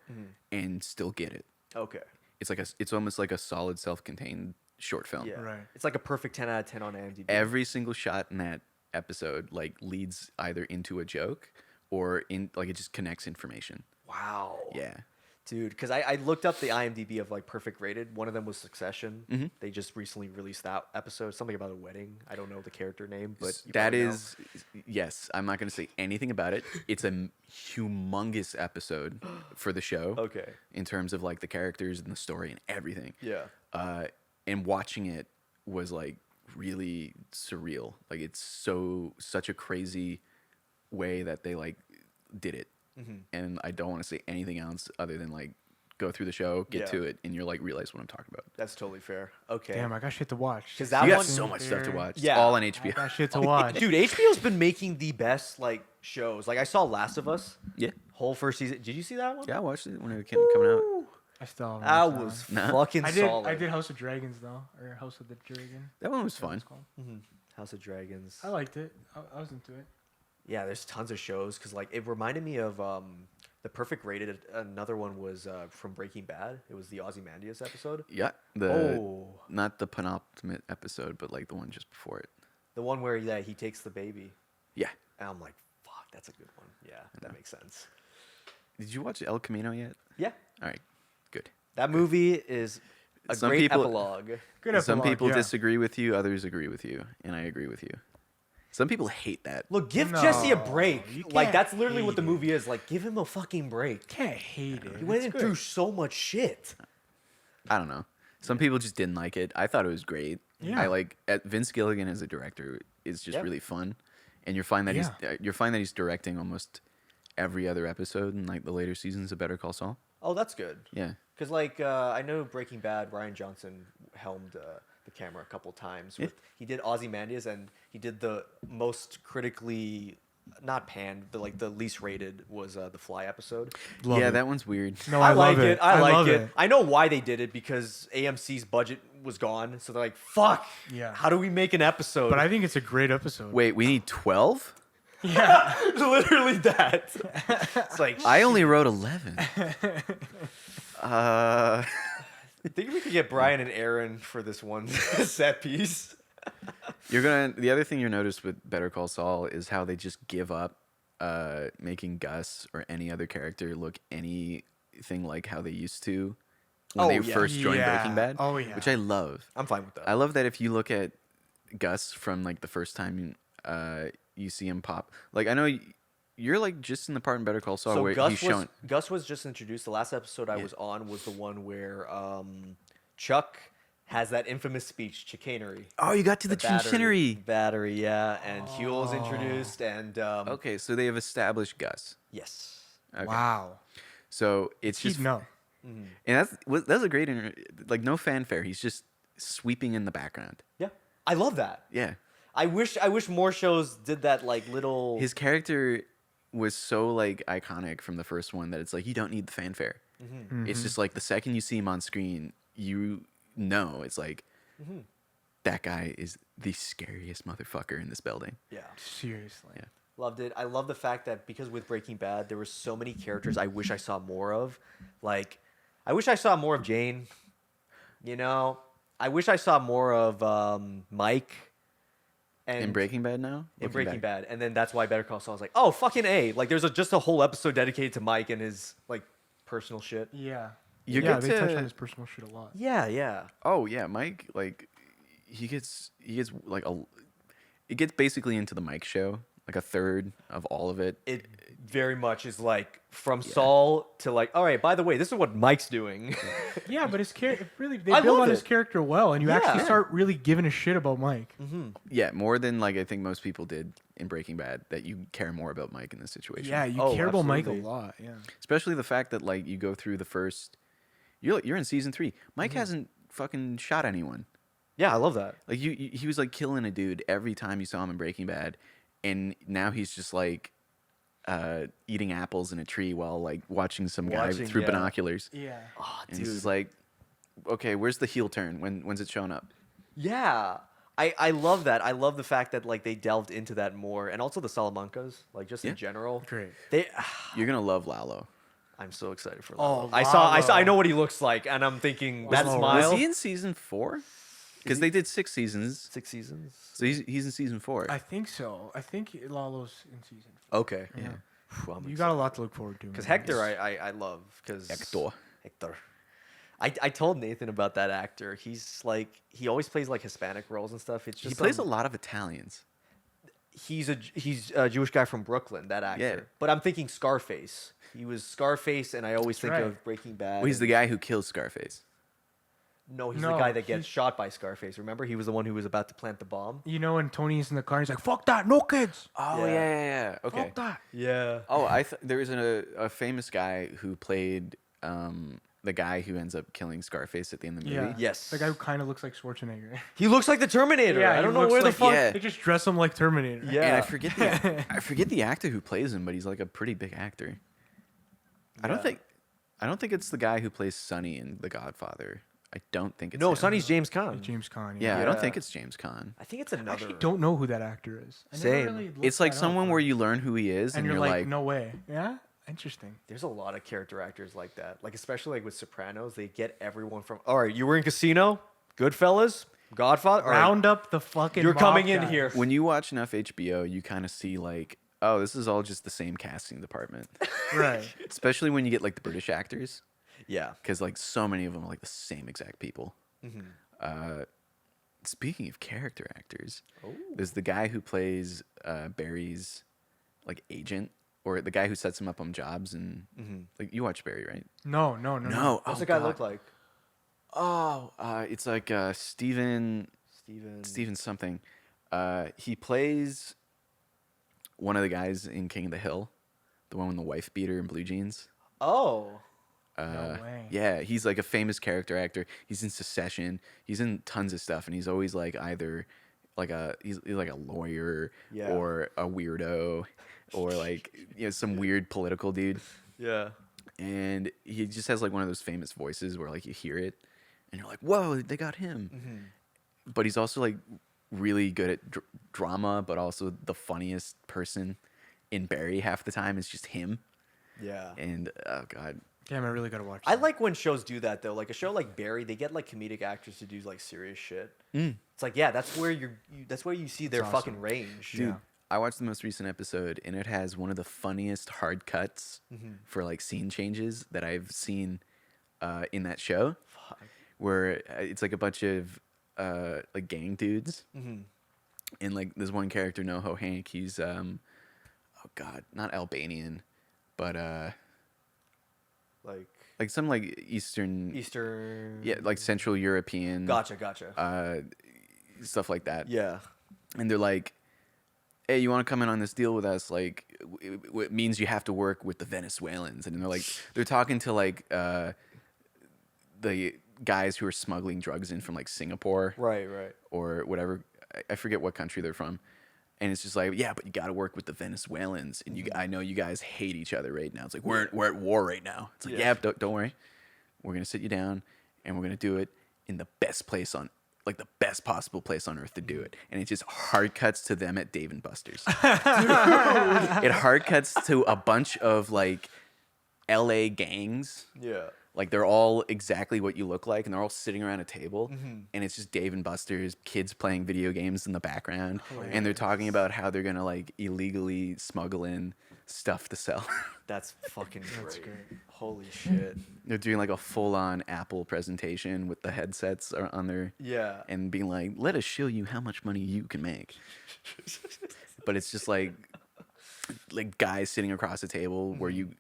[SPEAKER 2] and still get it.
[SPEAKER 1] Okay.
[SPEAKER 2] It's almost like a solid self-contained short film.
[SPEAKER 1] Yeah.
[SPEAKER 3] Right.
[SPEAKER 1] It's like a perfect 10 out of 10 on IMDb.
[SPEAKER 2] Every single shot in that episode like leads either into a joke or in like it just connects information.
[SPEAKER 1] Wow.
[SPEAKER 2] Yeah.
[SPEAKER 1] Dude, because I looked up the IMDb of like perfect rated. One of them was Succession. They just recently released that episode. Something about a wedding. I don't know the character name, but you
[SPEAKER 2] That
[SPEAKER 1] probably know.
[SPEAKER 2] is, yes, I'm not going to say anything about it. It's a humongous episode for the show.
[SPEAKER 1] Okay.
[SPEAKER 2] In terms of like the characters and the story and everything.
[SPEAKER 1] Yeah.
[SPEAKER 2] And watching it was like really surreal. Like it's such a crazy way that they like did it. And I don't want to say anything else other than like go through the show, get
[SPEAKER 1] Yeah.
[SPEAKER 2] to it, and you're like realize what I'm talking about.
[SPEAKER 1] That's totally fair. Okay.
[SPEAKER 3] Damn, I got shit to watch.
[SPEAKER 1] 'Cause that
[SPEAKER 2] You got
[SPEAKER 1] one-
[SPEAKER 2] so much stuff to watch. It's
[SPEAKER 1] Yeah.
[SPEAKER 2] all on
[SPEAKER 3] I
[SPEAKER 2] HBO.
[SPEAKER 3] got shit to watch.
[SPEAKER 1] Dude, HBO's been making the best like shows. Like I saw Last of Us,
[SPEAKER 2] Yeah.
[SPEAKER 1] whole first season. Did you see that one?
[SPEAKER 2] Yeah, I watched it when it came coming out.
[SPEAKER 1] Woo!
[SPEAKER 3] I still haven't
[SPEAKER 1] That
[SPEAKER 3] watched
[SPEAKER 1] was
[SPEAKER 2] Nah.
[SPEAKER 1] fucking
[SPEAKER 3] one. I did.
[SPEAKER 1] solid.
[SPEAKER 3] I did House of Dragons though, or House of the Dragon.
[SPEAKER 2] That one was
[SPEAKER 3] Is that what
[SPEAKER 2] fun.
[SPEAKER 3] it's called?
[SPEAKER 1] House of Dragons.
[SPEAKER 3] I liked it. I was into it.
[SPEAKER 1] Yeah, there's tons of shows because like it reminded me of the perfect rated. Another one was from Breaking Bad. It was the Ozymandias episode.
[SPEAKER 2] Yeah,
[SPEAKER 1] Oh.
[SPEAKER 2] not the penultimate episode, but like the one just before it.
[SPEAKER 1] The one where he takes the baby,
[SPEAKER 2] Yeah.
[SPEAKER 1] and I'm like, fuck, that's a good one. Yeah, that makes sense.
[SPEAKER 2] Did you watch El Camino yet?
[SPEAKER 1] Yeah,
[SPEAKER 2] All right, good.
[SPEAKER 1] that movie is a
[SPEAKER 2] Some
[SPEAKER 1] great
[SPEAKER 2] people-
[SPEAKER 1] epilogue.
[SPEAKER 3] Good
[SPEAKER 2] Some
[SPEAKER 3] epilogue,
[SPEAKER 2] people
[SPEAKER 3] yeah.
[SPEAKER 2] disagree with you, others agree with you, and I agree with you. Some people hate that.
[SPEAKER 1] Look, give
[SPEAKER 3] No,
[SPEAKER 1] Jesse a break.
[SPEAKER 3] you
[SPEAKER 1] Like
[SPEAKER 3] can't
[SPEAKER 1] that's literally what the
[SPEAKER 3] hate
[SPEAKER 1] movie is. Like, give him a fucking break.
[SPEAKER 3] Can't hate it.
[SPEAKER 1] He went
[SPEAKER 3] It's
[SPEAKER 1] through
[SPEAKER 3] good.
[SPEAKER 1] so much shit.
[SPEAKER 2] I don't know. Some people just didn't like it. I thought it was great.
[SPEAKER 3] Yeah.
[SPEAKER 2] I like Vince Gilligan as a director is just
[SPEAKER 1] Yeah.
[SPEAKER 2] really fun, and you find that
[SPEAKER 3] Yeah.
[SPEAKER 2] he's directing almost every other episode in like the later seasons of Better Call Saul.
[SPEAKER 1] Oh, that's good.
[SPEAKER 2] Yeah.
[SPEAKER 1] Because like I know Breaking Bad, Ryan Johnson helmed the camera a couple times.
[SPEAKER 2] Yeah.
[SPEAKER 1] He did Ozymandias, and he did the most critically not panned, but like the least rated was the Fly episode.
[SPEAKER 3] Love
[SPEAKER 2] yeah,
[SPEAKER 3] it.
[SPEAKER 2] that one's weird.
[SPEAKER 3] No,
[SPEAKER 1] I,
[SPEAKER 3] I,
[SPEAKER 1] like
[SPEAKER 3] love
[SPEAKER 1] it. I
[SPEAKER 3] love
[SPEAKER 1] like it. I know why they did it because AMC's budget was gone, so they're like, "Fuck,
[SPEAKER 3] Yeah.
[SPEAKER 1] how do we make an episode?"
[SPEAKER 3] But I think it's a great episode.
[SPEAKER 2] Wait, we need 12?
[SPEAKER 3] Yeah.
[SPEAKER 1] Literally that. It's like
[SPEAKER 2] I only wrote 11.
[SPEAKER 1] I think we could get Brian and Aaron for this one set piece.
[SPEAKER 2] The other thing you notice with Better Call Saul is how they just give up making Gus or any other character look anything like how they used to when
[SPEAKER 1] Oh,
[SPEAKER 2] they
[SPEAKER 1] yeah.
[SPEAKER 2] first joined
[SPEAKER 3] Yeah.
[SPEAKER 2] Breaking Bad.
[SPEAKER 3] Oh, yeah.
[SPEAKER 2] Which I love.
[SPEAKER 1] I'm fine with that.
[SPEAKER 2] I love that if you look at Gus from like the first time you see him pop. Like I know you're like just in the part in Better Call Saul
[SPEAKER 1] So
[SPEAKER 2] where
[SPEAKER 1] Gus
[SPEAKER 2] he's
[SPEAKER 1] was
[SPEAKER 2] shown.
[SPEAKER 1] Gus was just introduced. The last episode I
[SPEAKER 2] Yeah.
[SPEAKER 1] was on was the one where Chuck has that infamous speech, chicanery.
[SPEAKER 2] Oh, you got to the chicanery.
[SPEAKER 1] Battery, yeah. And Huel's introduced, and
[SPEAKER 2] Okay, so they have established Gus.
[SPEAKER 1] yes.
[SPEAKER 2] Okay.
[SPEAKER 3] Wow.
[SPEAKER 2] So it's
[SPEAKER 3] He'd
[SPEAKER 2] just
[SPEAKER 3] know.
[SPEAKER 2] and that's a great like no fanfare. He's just sweeping in the background.
[SPEAKER 1] Yeah, I love that.
[SPEAKER 2] Yeah.
[SPEAKER 1] I wish more shows did that, like little.
[SPEAKER 2] His character was so like iconic from the first one that it's like you don't need the fanfare. It's just like the second you see him on screen, you know it's like that guy is the scariest motherfucker in this building.
[SPEAKER 1] Yeah,
[SPEAKER 3] Seriously.
[SPEAKER 2] Yeah.
[SPEAKER 1] loved it. I love the fact that because with Breaking Bad, there were so many characters I wish I saw more of. Like, I wish I saw more of Jane. You know, I wish I saw more of Mike. And
[SPEAKER 2] In Breaking Bad now?
[SPEAKER 1] in
[SPEAKER 2] Looking
[SPEAKER 1] Breaking
[SPEAKER 2] back.
[SPEAKER 1] Bad, and then that's why Better Call Saul was like, oh fucking A. Like, there's just a whole episode dedicated to Mike and his like personal shit.
[SPEAKER 3] Yeah.
[SPEAKER 2] You
[SPEAKER 3] yeah,
[SPEAKER 2] get
[SPEAKER 3] they touch
[SPEAKER 2] to-
[SPEAKER 3] on his personal shit a lot.
[SPEAKER 1] Yeah, yeah.
[SPEAKER 2] Oh yeah, Mike like he gets like it gets basically into the Mike show, like a third of all of it.
[SPEAKER 1] It very much is like from Saul to like, all right, by the way, this is what Mike's doing.
[SPEAKER 3] Yeah, but his character really they
[SPEAKER 1] I
[SPEAKER 3] build
[SPEAKER 1] love
[SPEAKER 3] on his
[SPEAKER 1] it.
[SPEAKER 3] character well, and you
[SPEAKER 1] Yeah.
[SPEAKER 3] actually start really giving a shit about Mike.
[SPEAKER 2] Yeah, more than like I think most people did in Breaking Bad. That you care more about Mike in this situation.
[SPEAKER 3] Yeah, you
[SPEAKER 1] Oh,
[SPEAKER 3] care about Mike a
[SPEAKER 1] absolutely.
[SPEAKER 3] lot. Yeah.
[SPEAKER 2] Especially the fact that like you go through the first, you're in season 3. Mike hasn't fucking shot anyone.
[SPEAKER 1] Yeah, I love that.
[SPEAKER 2] Like he was like killing a dude every time you saw him in Breaking Bad, and now he's just like eating apples in a tree while like watching some guy
[SPEAKER 1] Watching,
[SPEAKER 2] through
[SPEAKER 1] yeah.
[SPEAKER 2] binoculars.
[SPEAKER 3] Yeah.
[SPEAKER 1] Oh,
[SPEAKER 2] And
[SPEAKER 1] dude.
[SPEAKER 2] it's just like, okay, where's the heel turn? When's it showing up?
[SPEAKER 1] Yeah. I love that. I love the fact that like they delved into that more, and also the Salamancas, like just
[SPEAKER 2] Yeah.
[SPEAKER 1] in general.
[SPEAKER 3] Great.
[SPEAKER 1] They,
[SPEAKER 2] You're gonna love Lalo.
[SPEAKER 1] I'm so excited for
[SPEAKER 3] Oh,
[SPEAKER 1] Lalo. I
[SPEAKER 3] Lalo.
[SPEAKER 1] know what he looks like, and I'm thinking that
[SPEAKER 3] Lalo.
[SPEAKER 1] smile.
[SPEAKER 2] Was he in season 4? Because they did 6 seasons,
[SPEAKER 1] 6 seasons.
[SPEAKER 2] so he's in season 4.
[SPEAKER 3] I think so. I think Lalo's in season 4.
[SPEAKER 1] Okay.
[SPEAKER 2] yeah.
[SPEAKER 3] You got a lot to look forward to.
[SPEAKER 1] Because
[SPEAKER 3] man.
[SPEAKER 1] Hector, I love because
[SPEAKER 2] Hector.
[SPEAKER 1] I told Nathan about that actor. He's like he always plays like Hispanic roles and stuff. It's just
[SPEAKER 2] He plays a lot of Italians.
[SPEAKER 1] he's a Jewish guy from Brooklyn. That actor.
[SPEAKER 2] Yeah.
[SPEAKER 1] But I'm thinking Scarface. He was Scarface, and I always think
[SPEAKER 3] right.
[SPEAKER 1] of Breaking Bad.
[SPEAKER 2] Well, he's the guy who kills Scarface.
[SPEAKER 1] No, he's the
[SPEAKER 3] No,
[SPEAKER 1] guy that gets
[SPEAKER 3] he's-
[SPEAKER 1] shot by Scarface. Remember, he was the one who was about to plant the bomb.
[SPEAKER 3] You know, when Tony's in the car, he's like, "Fuck that, no kids.
[SPEAKER 2] Oh
[SPEAKER 1] Yeah.
[SPEAKER 2] yeah. Okay.
[SPEAKER 3] Fuck that."
[SPEAKER 1] Yeah.
[SPEAKER 2] Oh, there was a famous guy who played the guy who ends up killing Scarface at the end of the movie.
[SPEAKER 3] Yeah.
[SPEAKER 1] Yes.
[SPEAKER 3] The guy who kind of looks like Schwarzenegger.
[SPEAKER 1] He looks like the Terminator. I
[SPEAKER 3] he
[SPEAKER 1] don't know
[SPEAKER 3] looks
[SPEAKER 1] where the
[SPEAKER 3] like-
[SPEAKER 1] fuck.
[SPEAKER 2] Yeah.
[SPEAKER 3] They just dress him like Terminator.
[SPEAKER 1] Yeah.
[SPEAKER 2] And I forget the actor who plays him, but he's like a pretty big actor. I don't think it's the guy who plays Sonny in The Godfather. I don't think it's
[SPEAKER 1] No,
[SPEAKER 2] him.
[SPEAKER 1] Sonny's James Caan.
[SPEAKER 3] James Caan.
[SPEAKER 2] Yeah, I don't
[SPEAKER 1] Yeah.
[SPEAKER 2] think it's James Caan.
[SPEAKER 1] I think it's
[SPEAKER 3] I
[SPEAKER 1] another.
[SPEAKER 3] actually don't know who that actor is. I never
[SPEAKER 1] Same.
[SPEAKER 3] really looked
[SPEAKER 2] It's like
[SPEAKER 3] that
[SPEAKER 2] someone
[SPEAKER 3] up.
[SPEAKER 2] where you learn who he is,
[SPEAKER 3] and
[SPEAKER 2] and
[SPEAKER 3] you're like, no way. Yeah, interesting.
[SPEAKER 1] There's a lot of character actors like that. Like especially like with Sopranos, they get everyone from. All right, you were in Casino, Goodfellas, Godfather. All right,
[SPEAKER 3] Round up the fucking.
[SPEAKER 1] you're
[SPEAKER 3] mob
[SPEAKER 1] coming in
[SPEAKER 3] guys.
[SPEAKER 1] here.
[SPEAKER 2] when you watch enough HBO, you kind of see like, oh, this is all just the same casting department.
[SPEAKER 3] Right.
[SPEAKER 2] Especially when you get like the British actors,
[SPEAKER 1] Yeah.
[SPEAKER 2] because like so many of them are like the same exact people. Speaking of character actors, there's the guy who plays Barry's like agent, or the guy who sets him up on jobs, and like you watch Barry, right?
[SPEAKER 3] No.
[SPEAKER 2] No,
[SPEAKER 1] What's
[SPEAKER 2] oh,
[SPEAKER 1] the guy
[SPEAKER 2] God.
[SPEAKER 1] look like?
[SPEAKER 2] Oh, it's like Steven something. He plays one of the guys in King of the Hill, the one with the wife beater and blue jeans.
[SPEAKER 1] Oh.
[SPEAKER 3] No way.
[SPEAKER 2] Yeah, he's like a famous character actor. He's in Succession. He's in tons of stuff, and he's always like either like he's like a lawyer
[SPEAKER 1] Yeah.
[SPEAKER 2] or a weirdo or like some weird political dude.
[SPEAKER 1] Yeah.
[SPEAKER 2] And he just has like one of those famous voices where like you hear it, and you're like, whoa, they got him. But he's also like really good at drama, but also the funniest person. in Barry half the time is just him.
[SPEAKER 1] Yeah.
[SPEAKER 2] And oh god,
[SPEAKER 3] Damn, I really gotta watch.
[SPEAKER 1] I
[SPEAKER 3] that.
[SPEAKER 1] like when shows do that though. Like a show like Barry, they get like comedic actors to do like serious shit. It's like, yeah, that's where that's where you see their
[SPEAKER 3] awesome.
[SPEAKER 1] fucking range.
[SPEAKER 2] dude.
[SPEAKER 3] Yeah.
[SPEAKER 2] I watched the most recent episode, and it has one of the funniest hard cuts for like scene changes that I've seen in that show.
[SPEAKER 1] Fuck.
[SPEAKER 2] Where it's like a bunch of like gang dudes, and like there's one character, NoHo Hank. He's oh god, not Albanian, but
[SPEAKER 1] Like
[SPEAKER 2] some like Eastern,
[SPEAKER 1] Eastern.
[SPEAKER 2] like Central European,
[SPEAKER 1] Gotcha.
[SPEAKER 2] stuff like that.
[SPEAKER 1] Yeah.
[SPEAKER 2] And they're like, hey, you want to come in on this deal with us? Like, it means you have to work with the Venezuelans. And they're like, they're talking to like the guys who are smuggling drugs in from like Singapore,
[SPEAKER 1] Right.
[SPEAKER 2] or whatever. I forget what country they're from. And it's just like, yeah, but you got to work with the Venezuelans. And I know you guys hate each other right now. It's like, we're at war right now. It's like, yeah, don't worry. We're going to sit you down, and we're going to do it in the best place on, like the best possible place on earth to do it. And it just hard cuts to them at Dave and Buster's. It hard cuts to a bunch of like LA gangs.
[SPEAKER 1] Yeah.
[SPEAKER 2] Like they're all exactly what you look like, and they're all sitting around a table, and it's just Dave and Buster's, kids playing video games in the background, and they're talking about how they're gonna like illegally smuggle in stuff to sell.
[SPEAKER 1] That's fucking great.
[SPEAKER 3] That's great.
[SPEAKER 1] Holy shit.
[SPEAKER 2] They're doing like a full-on Apple presentation with the headsets on their
[SPEAKER 1] Yeah.
[SPEAKER 2] and being like, "Let us show you how much money you can make." But it's just like guys sitting across a table where you.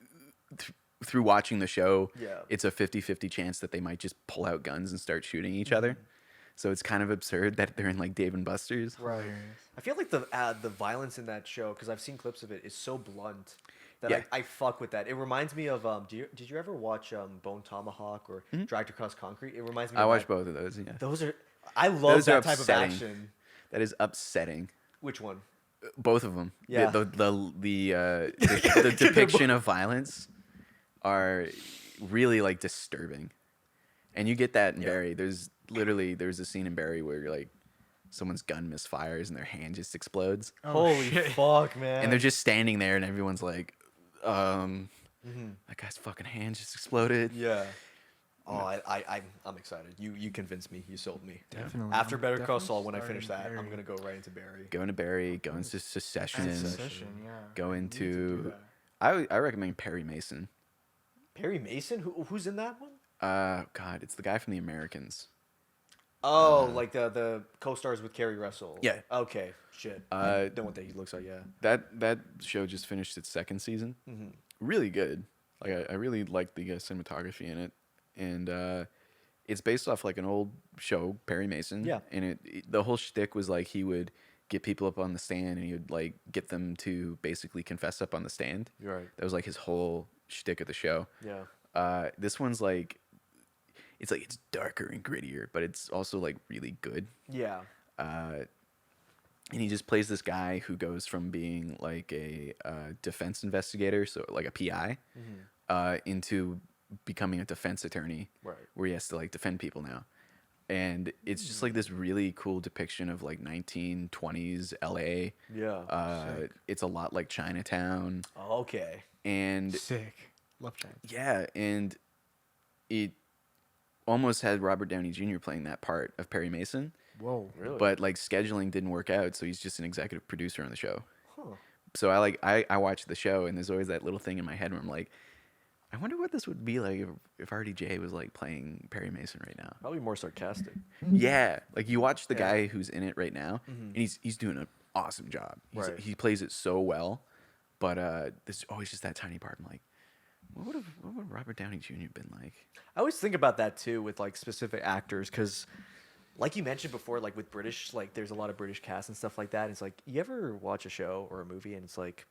[SPEAKER 2] Through watching the show, it's a 50-50 chance that they might just pull out guns and start shooting each other. So it's kind of absurd that they're in like Dave and Buster's.
[SPEAKER 1] Right. I feel like the violence in that show, because I've seen clips of it, is so blunt that
[SPEAKER 2] Yeah.
[SPEAKER 1] I fuck with that. It reminds me of did you ever watch Bone Tomahawk or Dragged Across Concrete? It reminds me.
[SPEAKER 2] I
[SPEAKER 1] of
[SPEAKER 2] watched
[SPEAKER 1] that.
[SPEAKER 2] both of those. Yeah,
[SPEAKER 1] Those are. I love
[SPEAKER 2] Those are
[SPEAKER 1] that type
[SPEAKER 2] upsetting.
[SPEAKER 1] of action.
[SPEAKER 2] that is upsetting.
[SPEAKER 1] Which one?
[SPEAKER 2] Both of them.
[SPEAKER 1] Yeah.
[SPEAKER 2] The depiction of violence are really like disturbing, and you get that in Barry. There's a scene in Barry where you're like, someone's gun misfires and their hand just explodes,
[SPEAKER 1] Holy fuck, man!
[SPEAKER 2] and they're just standing there, and everyone's like, that guy's fucking hand just exploded.
[SPEAKER 1] Yeah. Oh, I'm excited. You convinced me. You sold me.
[SPEAKER 3] Definitely.
[SPEAKER 1] After Better Call
[SPEAKER 3] Definitely
[SPEAKER 1] Saul, when I finish that,
[SPEAKER 3] starting
[SPEAKER 1] I'm
[SPEAKER 3] Barry.
[SPEAKER 1] gonna go right into Barry.
[SPEAKER 2] Go into Barry, go into Secession,
[SPEAKER 3] Succession, yeah.
[SPEAKER 2] go
[SPEAKER 3] I need to do
[SPEAKER 2] into.
[SPEAKER 3] that.
[SPEAKER 2] I recommend Perry Mason.
[SPEAKER 1] Perry Mason? Who's in that one?
[SPEAKER 2] God, it's the guy from The Americans.
[SPEAKER 1] Oh, like the co-stars with Kerry Russell.
[SPEAKER 2] Yeah.
[SPEAKER 1] Okay. Shit. I know what that he looks like. Yeah.
[SPEAKER 2] That show just finished its second season. Really good. Like I really liked the cinematography in it, and it's based off like an old show, Perry Mason.
[SPEAKER 1] Yeah.
[SPEAKER 2] And the whole shtick was like he would get people up on the stand, and he would like get them to basically confess up on the stand.
[SPEAKER 1] You're right.
[SPEAKER 2] That was like his whole shtick of the show.
[SPEAKER 1] Yeah.
[SPEAKER 2] This one's like, it's darker and grittier, but it's also like really good.
[SPEAKER 1] Yeah.
[SPEAKER 2] And he just plays this guy who goes from being like a defense investigator, so like a PI, into becoming a defense attorney,
[SPEAKER 1] Right.
[SPEAKER 2] where he has to like defend people now. And it's just like this really cool depiction of like 1920s LA.
[SPEAKER 1] Yeah.
[SPEAKER 2] It's a lot like Chinatown.
[SPEAKER 1] Okay.
[SPEAKER 2] And
[SPEAKER 3] Sick. Love China.
[SPEAKER 2] yeah, and it almost had Robert Downey Jr. playing that part of Perry Mason.
[SPEAKER 3] Whoa.
[SPEAKER 1] Really?
[SPEAKER 2] But like scheduling didn't work out, so he's just an executive producer on the show.
[SPEAKER 1] Huh.
[SPEAKER 2] So I watched the show, and there's always that little thing in my head where I'm like, I wonder what this would be like if RDJ was like playing Perry Mason right now.
[SPEAKER 1] Probably more sarcastic.
[SPEAKER 2] Yeah, like you watch the
[SPEAKER 1] Yeah.
[SPEAKER 2] guy who's in it right now, and he's doing an awesome job.
[SPEAKER 1] Right.
[SPEAKER 2] He plays it so well, but there's always just that tiny part. I'm like, what would Robert Downey Jr. been like?
[SPEAKER 1] I always think about that too with like specific actors, because like you mentioned before, like with British, like there's a lot of British cast and stuff like that. It's like, you ever watch a show or a movie and it's like,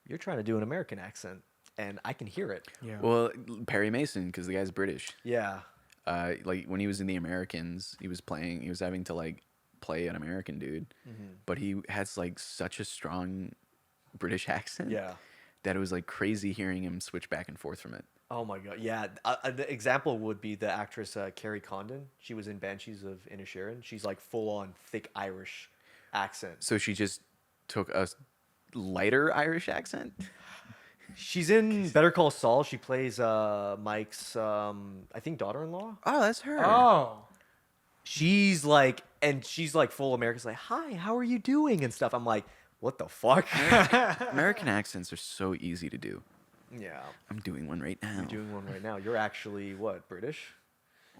[SPEAKER 1] you're trying to do an American accent and I can hear it.
[SPEAKER 3] Yeah.
[SPEAKER 2] Well, Perry Mason, because the guy's British.
[SPEAKER 1] Yeah.
[SPEAKER 2] Like when he was in The Americans, he was having to like play an American dude, but he has like such a strong British accent.
[SPEAKER 1] Yeah.
[SPEAKER 2] That it was like crazy hearing him switch back and forth from it.
[SPEAKER 1] Oh my god, yeah. An example would be the actress Carrie Condon. She was in Banshees of Inisherin. She's like full on thick Irish accent.
[SPEAKER 2] So she just took a lighter Irish accent.
[SPEAKER 1] She's in Better Call Saul. She plays Mike's, I think, daughter-in-law.
[SPEAKER 2] Oh, that's her.
[SPEAKER 3] Oh.
[SPEAKER 1] She's like full American's like, hi, how are you doing and stuff. I'm like, what the fuck?
[SPEAKER 2] American accents are so easy to do.
[SPEAKER 1] Yeah,
[SPEAKER 2] I'm doing one right now.
[SPEAKER 1] you're doing one right now. You're actually what, British?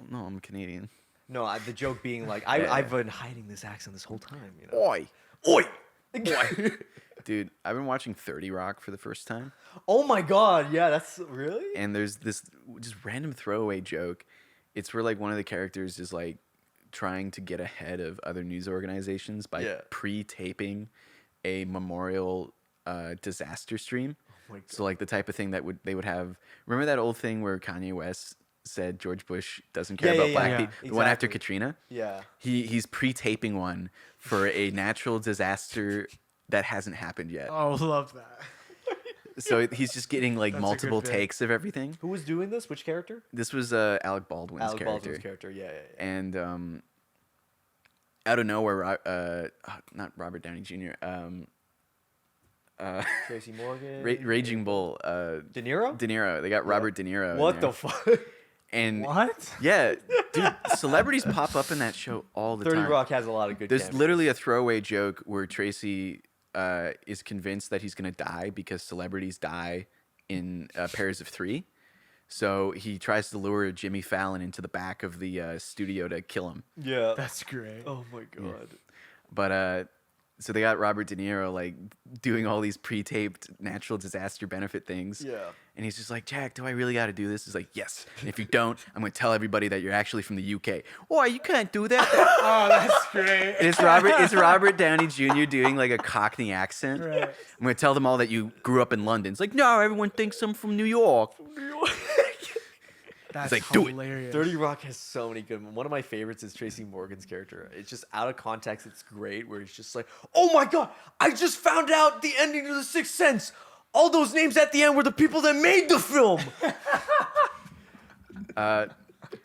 [SPEAKER 2] No, I'm Canadian.
[SPEAKER 1] No, the joke being like,
[SPEAKER 2] Yeah.
[SPEAKER 1] I've been hiding this accent this whole time. You know?
[SPEAKER 2] Oi.
[SPEAKER 1] Oi!
[SPEAKER 2] Dude, I've been watching 30 Rock for the first time.
[SPEAKER 1] Oh my god, yeah, that's really.
[SPEAKER 2] And there's this just random throwaway joke. It's where like one of the characters is like trying to get ahead of other news organizations by pre-taping a memorial disaster stream.
[SPEAKER 1] Oh my god.
[SPEAKER 2] So like the type of thing that they would have. Remember that old thing where Kanye West said George Bush doesn't care about black people? The one after Katrina?
[SPEAKER 1] Yeah.
[SPEAKER 2] He's pre-taping one for a natural disaster that hasn't happened yet.
[SPEAKER 3] Oh, love that.
[SPEAKER 2] So he's just getting like
[SPEAKER 3] That's a
[SPEAKER 2] multiple
[SPEAKER 3] good bit.
[SPEAKER 2] takes of everything.
[SPEAKER 1] Who was doing this? Which character?
[SPEAKER 2] This was Alec Baldwin's
[SPEAKER 1] Alec
[SPEAKER 2] character.
[SPEAKER 1] Baldwin's character. Yeah.
[SPEAKER 2] And out of nowhere, not Robert Downey Jr.
[SPEAKER 1] Tracy Morgan.
[SPEAKER 2] Raging Bull.
[SPEAKER 1] De Niro.
[SPEAKER 2] De Niro. They got Robert De Niro. in
[SPEAKER 1] What
[SPEAKER 2] there.
[SPEAKER 1] the fuck?
[SPEAKER 2] And
[SPEAKER 3] What?
[SPEAKER 2] yeah, dude, celebrities pop up in that show all the
[SPEAKER 1] 30
[SPEAKER 2] time.
[SPEAKER 1] Rock has a lot of good.
[SPEAKER 2] There's
[SPEAKER 1] cameos.
[SPEAKER 2] literally a throwaway joke where Tracy is convinced that he's gonna die because celebrities die in pairs of three. So he tries to lure Jimmy Fallon into the back of the studio to kill him.
[SPEAKER 1] Yeah.
[SPEAKER 3] That's great.
[SPEAKER 1] Oh my god.
[SPEAKER 2] But so they got Robert De Niro like doing all these pre-taped natural disaster benefit things.
[SPEAKER 1] Yeah.
[SPEAKER 2] And he's just like, Jack, do I really got to do this? He's like, yes. And if you don't, I'm going to tell everybody that you're actually from the UK. Why, you can't do that.
[SPEAKER 3] Oh, that's great.
[SPEAKER 2] And it's Robert Downey Jr. doing like a Cockney accent.
[SPEAKER 3] Right.
[SPEAKER 2] I'm going to tell them all that you grew up in London. It's like, no, everyone thinks I'm from New York.
[SPEAKER 3] That's
[SPEAKER 2] like, do it.
[SPEAKER 3] hilarious.
[SPEAKER 1] 30 Rock has so many good. One of my favorites is Tracy Morgan's character. It's just out of context. It's great. Where he's just like, "Oh my god, I just found out the ending to The Sixth Sense. All those names at the end were the people that made the film."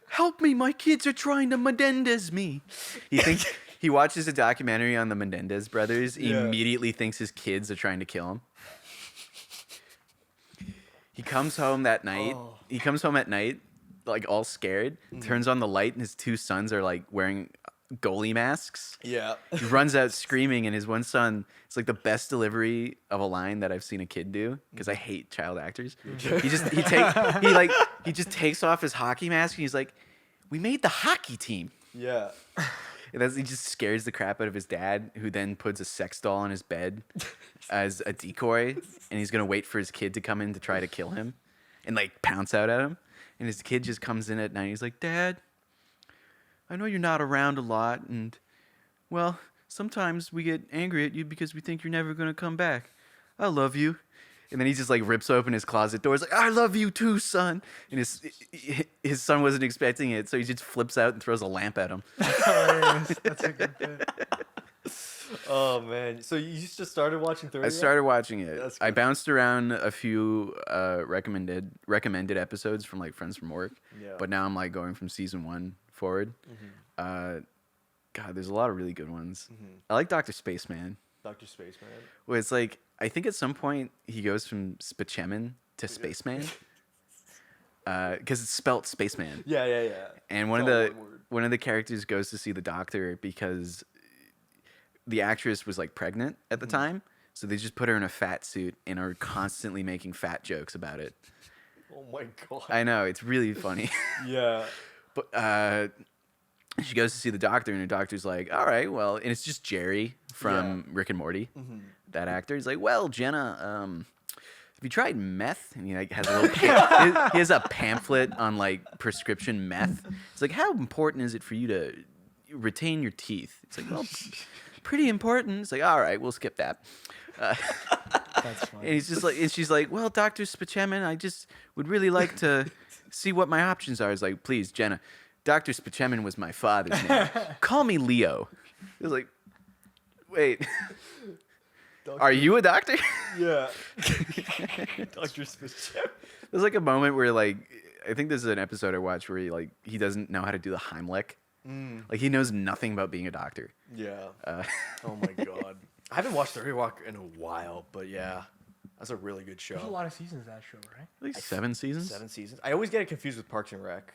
[SPEAKER 2] Help me, my kids are trying to Menendez me. He watches a documentary on the Menendez brothers. He immediately thinks his kids are trying to kill him. He comes home that night. He comes home at night, like all scared, turns on the light, and his two sons are like wearing goalie masks.
[SPEAKER 1] Yeah.
[SPEAKER 2] He runs out screaming, and his one son, it's like the best delivery of a line that I've seen a kid do, because I hate child actors. He just takes off his hockey mask, and he's like, "We made the hockey team."
[SPEAKER 1] Yeah.
[SPEAKER 2] And he just scares the crap out of his dad, who then puts a sex doll on his bed as a decoy, and he's gonna wait for his kid to come in to try to kill him, and like pounce out at him. And his kid just comes in at night. He's like, "Dad, I know you're not around a lot, and well, sometimes we get angry at you because we think you're never gonna come back. I love you." And then he just like rips open his closet door. He's like, "I love you too, son." And his son wasn't expecting it, so he just flips out and throws a lamp at him.
[SPEAKER 3] That's hilarious. That's a good bit.
[SPEAKER 1] Oh man. So you just started watching 30
[SPEAKER 2] I
[SPEAKER 1] Rock?
[SPEAKER 2] started watching it.
[SPEAKER 1] That's
[SPEAKER 2] I
[SPEAKER 1] good.
[SPEAKER 2] bounced around a few recommended episodes from like friends from work.
[SPEAKER 1] Yeah.
[SPEAKER 2] But now I'm like going from season 1 forward. God, there's a lot of really good ones. I like Dr. Spaceman.
[SPEAKER 1] Dr. Spaceman.
[SPEAKER 2] Well, it's like I think at some point he goes from Spaceman to Spaceman. Because it's spelt Spaceman.
[SPEAKER 1] Yeah.
[SPEAKER 2] And
[SPEAKER 1] It's all one word.
[SPEAKER 2] one of the characters goes to see the doctor because the actress was like pregnant at the time, so they just put her in a fat suit and are constantly making fat jokes about it.
[SPEAKER 1] Oh my god.
[SPEAKER 2] I know, it's really funny.
[SPEAKER 1] Yeah.
[SPEAKER 2] But she goes to see the doctor, and the doctor's like, "All right, well," and it's just Jerry from Rick and Morty. That actor. He's like, "Well, Jenna, have you tried meth?" And he like has a little he has a pamphlet on like prescription meth. It's like, "How important is it for you to retain your teeth?" It's like, "Well, pretty important." It's like, "All right, we'll skip that."
[SPEAKER 3] That's funny.
[SPEAKER 2] And he's just like, and she's like, "Well, Dr. Spaceman, I just would really like to see what my options are." It's like, "Please, Jenna, Dr. Spaceman was my father's name. Call me Leo." It was like, wait, are you a doctor?
[SPEAKER 1] Yeah. Dr. Spaceman.
[SPEAKER 2] There's like a moment where like, I think this is an episode I watched where he doesn't know how to do the Heimlich. Like he knows nothing about being a doctor.
[SPEAKER 1] Yeah. Oh my god. I haven't watched 30 Rock in a while, but yeah, that's a really good show.
[SPEAKER 3] There's a lot of seasons of that show, right?
[SPEAKER 2] Like 7 seasons.
[SPEAKER 1] 7 seasons. I always get it confused with Parks and Rec.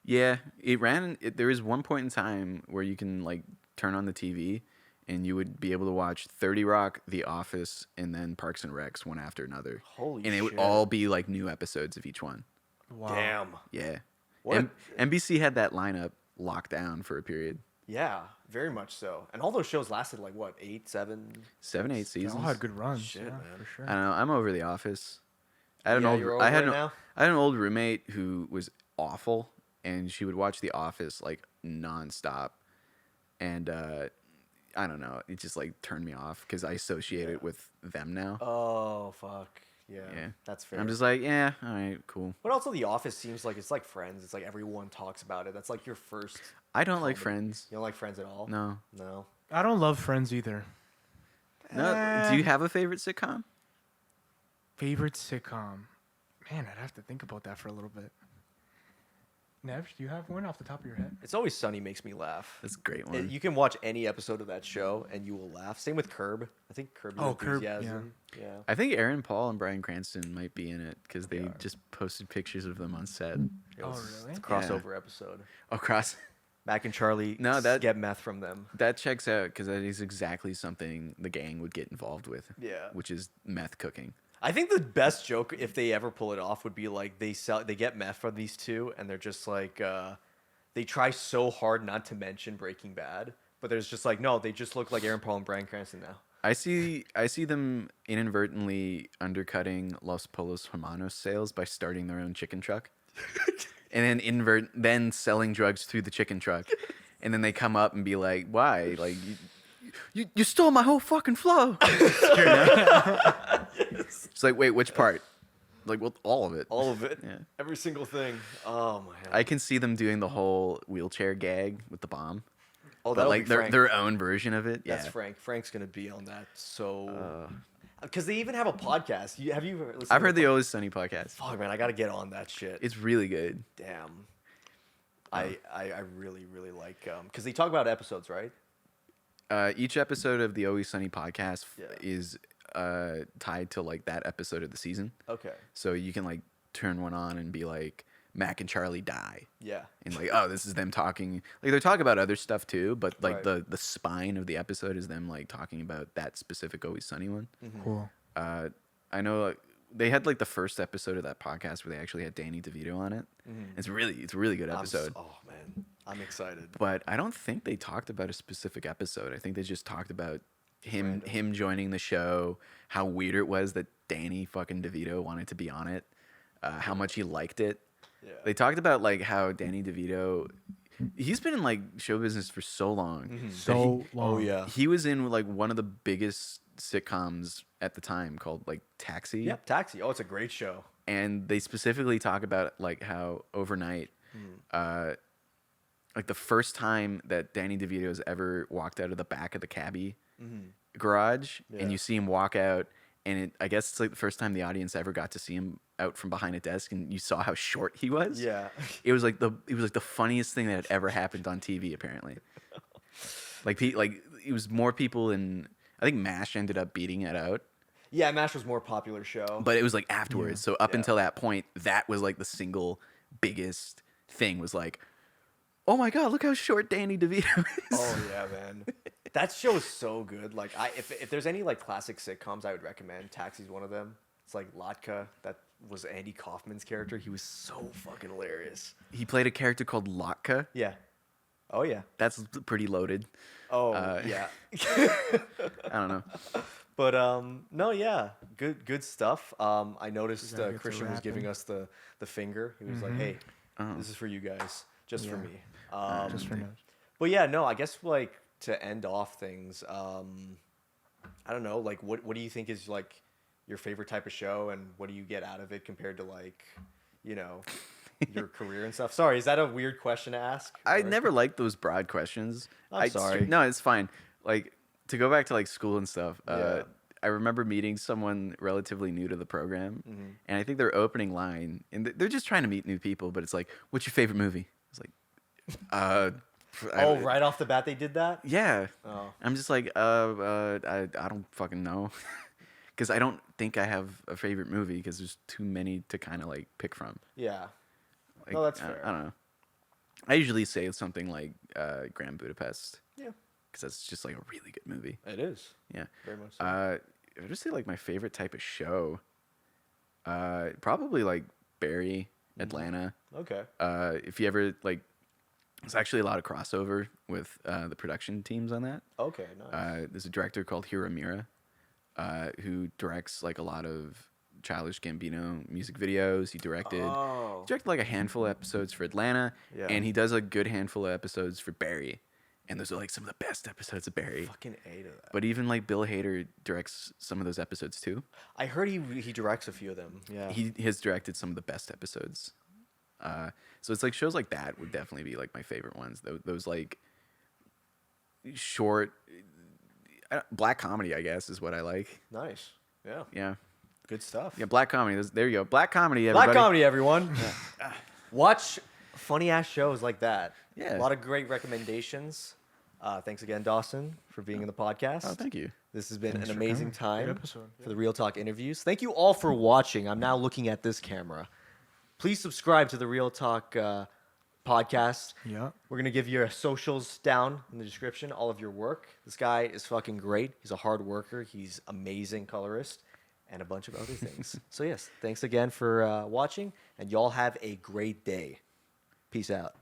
[SPEAKER 2] Yeah, it ran. There is one point in time where you can like turn on the TV, and you would be able to watch 30 Rock, The Office, and then Parks and Recs one after another.
[SPEAKER 1] Holy
[SPEAKER 2] and it would
[SPEAKER 1] shit.
[SPEAKER 2] all be like new episodes of each one.
[SPEAKER 3] Wow.
[SPEAKER 1] Damn.
[SPEAKER 2] Yeah.
[SPEAKER 1] What?
[SPEAKER 2] NBC had that lineup locked down for a period.
[SPEAKER 1] Yeah, very much so. And all those shows lasted like what, 8, 7?
[SPEAKER 2] 7, 8
[SPEAKER 3] They
[SPEAKER 2] seasons.
[SPEAKER 3] all had good runs.
[SPEAKER 1] Shit,
[SPEAKER 3] yeah,
[SPEAKER 1] man.
[SPEAKER 3] for sure.
[SPEAKER 2] I don't know. I'm over The Office. I had an
[SPEAKER 1] Yeah,
[SPEAKER 2] old.
[SPEAKER 1] you're over
[SPEAKER 2] I had
[SPEAKER 1] it
[SPEAKER 2] an,
[SPEAKER 1] now?
[SPEAKER 2] I had an old roommate who was awful, and she would watch The Office like nonstop, and I don't know. It just like turned me off because I associate it with them now.
[SPEAKER 1] Oh, fuck. Yeah,
[SPEAKER 2] Yeah.
[SPEAKER 1] that's fair.
[SPEAKER 2] I'm just like, yeah, all right, cool.
[SPEAKER 1] But also, The Office seems like it's like Friends. It's like everyone talks about it. That's like your first.
[SPEAKER 2] I don't like
[SPEAKER 1] comedy.
[SPEAKER 2] Friends.
[SPEAKER 1] You don't like Friends at all?
[SPEAKER 2] No.
[SPEAKER 1] No.
[SPEAKER 3] I don't love Friends either.
[SPEAKER 2] No. Do you have a favorite sitcom?
[SPEAKER 3] Favorite sitcom? Man, I'd have to think about that for a little bit. Nev, do you have one off the top of your head?
[SPEAKER 1] It's Always Sunny makes me laugh.
[SPEAKER 2] That's a great one.
[SPEAKER 1] You can watch any episode of that show and you will laugh. Same with Curb. I think Curb Your
[SPEAKER 3] Oh, Curb,
[SPEAKER 1] Enthusiasm. Yeah.
[SPEAKER 2] I think Aaron Paul and Bryan Cranston might be in it because they
[SPEAKER 1] are.
[SPEAKER 2] just posted pictures of them on set.
[SPEAKER 1] It
[SPEAKER 3] Oh,
[SPEAKER 1] was-
[SPEAKER 3] really?
[SPEAKER 1] It's a crossover episode.
[SPEAKER 2] Across.
[SPEAKER 1] Mac and Charlie
[SPEAKER 2] No, that-
[SPEAKER 1] get meth from them.
[SPEAKER 2] That checks out because that is exactly something the gang would get involved with.
[SPEAKER 1] Yeah.
[SPEAKER 2] Which is meth cooking.
[SPEAKER 1] I think the best joke, if they ever pull it off, would be like they get meth from these two, and they're just like they try so hard not to mention Breaking Bad, but there's just like no, they just look like Aaron Paul and Bryan Cranston now.
[SPEAKER 2] I see them inadvertently undercutting Los Polos Hermanos sales by starting their own chicken truck, and then selling drugs through the chicken truck, and then they come up and be like, "Why? Like you stole my whole fucking flow." It's like, wait, which part? Like, well, all of it.
[SPEAKER 1] All of it,
[SPEAKER 2] Yeah.
[SPEAKER 1] every single thing. Oh my!
[SPEAKER 2] I can see them doing the whole wheelchair gag with the bomb.
[SPEAKER 1] Oh,
[SPEAKER 2] But
[SPEAKER 1] that'll
[SPEAKER 2] like
[SPEAKER 1] be Frank.
[SPEAKER 2] their own version of it.
[SPEAKER 1] That's
[SPEAKER 2] Yeah.
[SPEAKER 1] Frank. Frank's gonna be on that. So, because they even have a podcast. Have you listened?
[SPEAKER 2] I've
[SPEAKER 1] to
[SPEAKER 2] heard the Always Sunny podcast.
[SPEAKER 1] Fuck man, I gotta get on that shit.
[SPEAKER 2] It's really good.
[SPEAKER 1] Damn. I really like because they talk about episodes, right?
[SPEAKER 2] Each episode of the Always Sunny podcast
[SPEAKER 1] Yeah.
[SPEAKER 2] is tied to like that episode of the season.
[SPEAKER 1] Okay.
[SPEAKER 2] So you can like turn one on and be like, Mac and Charlie die.
[SPEAKER 1] Yeah.
[SPEAKER 2] And like, oh, this is them talking. Like they're talking about other stuff too, but like
[SPEAKER 1] Right.
[SPEAKER 2] the spine of the episode is them like talking about that specific Always Sunny one.
[SPEAKER 3] Cool.
[SPEAKER 2] I know they had like the first episode of that podcast where they actually had Danny DeVito on it. It's a really good episode.
[SPEAKER 1] Oh man, I'm excited.
[SPEAKER 2] But I don't think they talked about a specific episode. I think they just talked about him joining the show, how weird it was that Danny fucking DeVito wanted to be on it, how much he liked it.
[SPEAKER 1] Yeah.
[SPEAKER 2] They talked about like how Danny DeVito, he's been in like show business for so long. that
[SPEAKER 3] So long.
[SPEAKER 1] Oh yeah.
[SPEAKER 2] he was in like one of the biggest sitcoms at the time called like Taxi.
[SPEAKER 1] Yep. Taxi. Oh, it's a great show.
[SPEAKER 2] And they specifically talk about like how overnight, like the first time that Danny DeVito's ever walked out of the back of the cabbie garage,
[SPEAKER 1] Yeah.
[SPEAKER 2] and you see him walk out, and I guess it's like the first time the audience ever got to see him out from behind a desk, and you saw how short he was.
[SPEAKER 1] Yeah.
[SPEAKER 2] It was like the funniest thing that had ever happened on TV. Apparently, like it was more people, and I think MASH ended up beating it out.
[SPEAKER 1] Yeah. MASH was more popular show.
[SPEAKER 2] But it was like afterwards. So up
[SPEAKER 1] Yeah.
[SPEAKER 2] until that point, that was like the single biggest thing was like, oh my God, look how short Danny DeVito is.
[SPEAKER 1] Oh yeah, man. That show is so good. Like if there's any like classic sitcoms I would recommend, Taxi's one of them. It's like Latka. That was Andy Kaufman's character. He was so fucking hilarious.
[SPEAKER 2] He played a character called Lotka.
[SPEAKER 1] Yeah. Oh yeah.
[SPEAKER 2] That's pretty loaded.
[SPEAKER 1] Oh yeah.
[SPEAKER 2] I don't know.
[SPEAKER 1] But no, yeah, good stuff. I noticed
[SPEAKER 3] gotta get to
[SPEAKER 1] Christian was giving
[SPEAKER 3] rapping.
[SPEAKER 1] us the finger. He was like, "Hey, this is for you guys, just for
[SPEAKER 3] Yeah.
[SPEAKER 1] me."
[SPEAKER 3] Just for notes.
[SPEAKER 1] But yeah, no, I guess like to end off things, I don't know, like what do you think is like your favorite type of show, and what do you get out of it compared to like, you know, your career and stuff? Sorry, is that a weird question to ask?
[SPEAKER 2] I
[SPEAKER 1] Or-
[SPEAKER 2] never liked those broad questions.
[SPEAKER 1] I'm sorry.
[SPEAKER 2] No, it's fine. Like to go back to like school and stuff.
[SPEAKER 1] Yeah.
[SPEAKER 2] I remember meeting someone relatively new to the program,
[SPEAKER 1] Mm-hmm.
[SPEAKER 2] and I think their opening line, and they're just trying to meet new people, but it's like, "What's your favorite movie?" It's like,
[SPEAKER 1] Oh, right off the bat they did that.
[SPEAKER 2] Yeah.
[SPEAKER 1] Oh,
[SPEAKER 2] I'm just like, I don't fucking know, because I don't think I have a favorite movie because there's too many to kind of like pick from.
[SPEAKER 1] yeah.
[SPEAKER 2] Like,
[SPEAKER 1] No, that's fair.
[SPEAKER 2] I don't know. I usually say something like Grand Budapest
[SPEAKER 1] Yeah,
[SPEAKER 2] because that's just like a really good movie.
[SPEAKER 1] it is
[SPEAKER 2] Yeah.
[SPEAKER 1] very much. So.
[SPEAKER 2] I would just say like my favorite type of show. Probably like Barry, Atlanta.
[SPEAKER 1] Okay.
[SPEAKER 2] If you ever like, there's actually a lot of crossover with the production teams on that.
[SPEAKER 1] Okay. Nice.
[SPEAKER 2] There's a director called Hiramira, who directs like a lot of Childish Gambino music videos. He directed like a handful of episodes for Atlanta,
[SPEAKER 1] Yeah.
[SPEAKER 2] and he does a good handful of episodes for Barry. And those are like some of the best episodes of Barry.
[SPEAKER 1] Fucking A to that.
[SPEAKER 2] But even like Bill Hader directs some of those episodes too.
[SPEAKER 1] I heard he directs a few of them. Yeah.
[SPEAKER 2] He has directed some of the best episodes. So it's like shows like that would definitely be like my favorite ones. Those like short black comedy, I guess, is what I like.
[SPEAKER 1] Nice. Yeah.
[SPEAKER 2] Yeah,
[SPEAKER 1] Good stuff.
[SPEAKER 2] yeah, black comedy. There you go, black comedy. Everybody.
[SPEAKER 1] Black comedy, everyone. Watch funny ass shows like that.
[SPEAKER 2] Yeah.
[SPEAKER 1] A lot of great recommendations. Thanks again, Dawson, for being in the podcast.
[SPEAKER 2] Oh, thank you.
[SPEAKER 1] This has been
[SPEAKER 3] Thanks
[SPEAKER 1] an
[SPEAKER 3] for
[SPEAKER 1] amazing
[SPEAKER 3] coming. Great
[SPEAKER 1] time
[SPEAKER 3] episode,
[SPEAKER 1] for the Real Talk interviews. Thank you all for watching. I'm now looking at this camera. Please subscribe to the Real Talk podcast.
[SPEAKER 3] Yeah.
[SPEAKER 1] We're going to give your socials down in the description, all of your work. This guy is fucking great. He's a hard worker. He's amazing colorist and a bunch of other things. So, yes, thanks again for watching, and y'all have a great day. Peace out.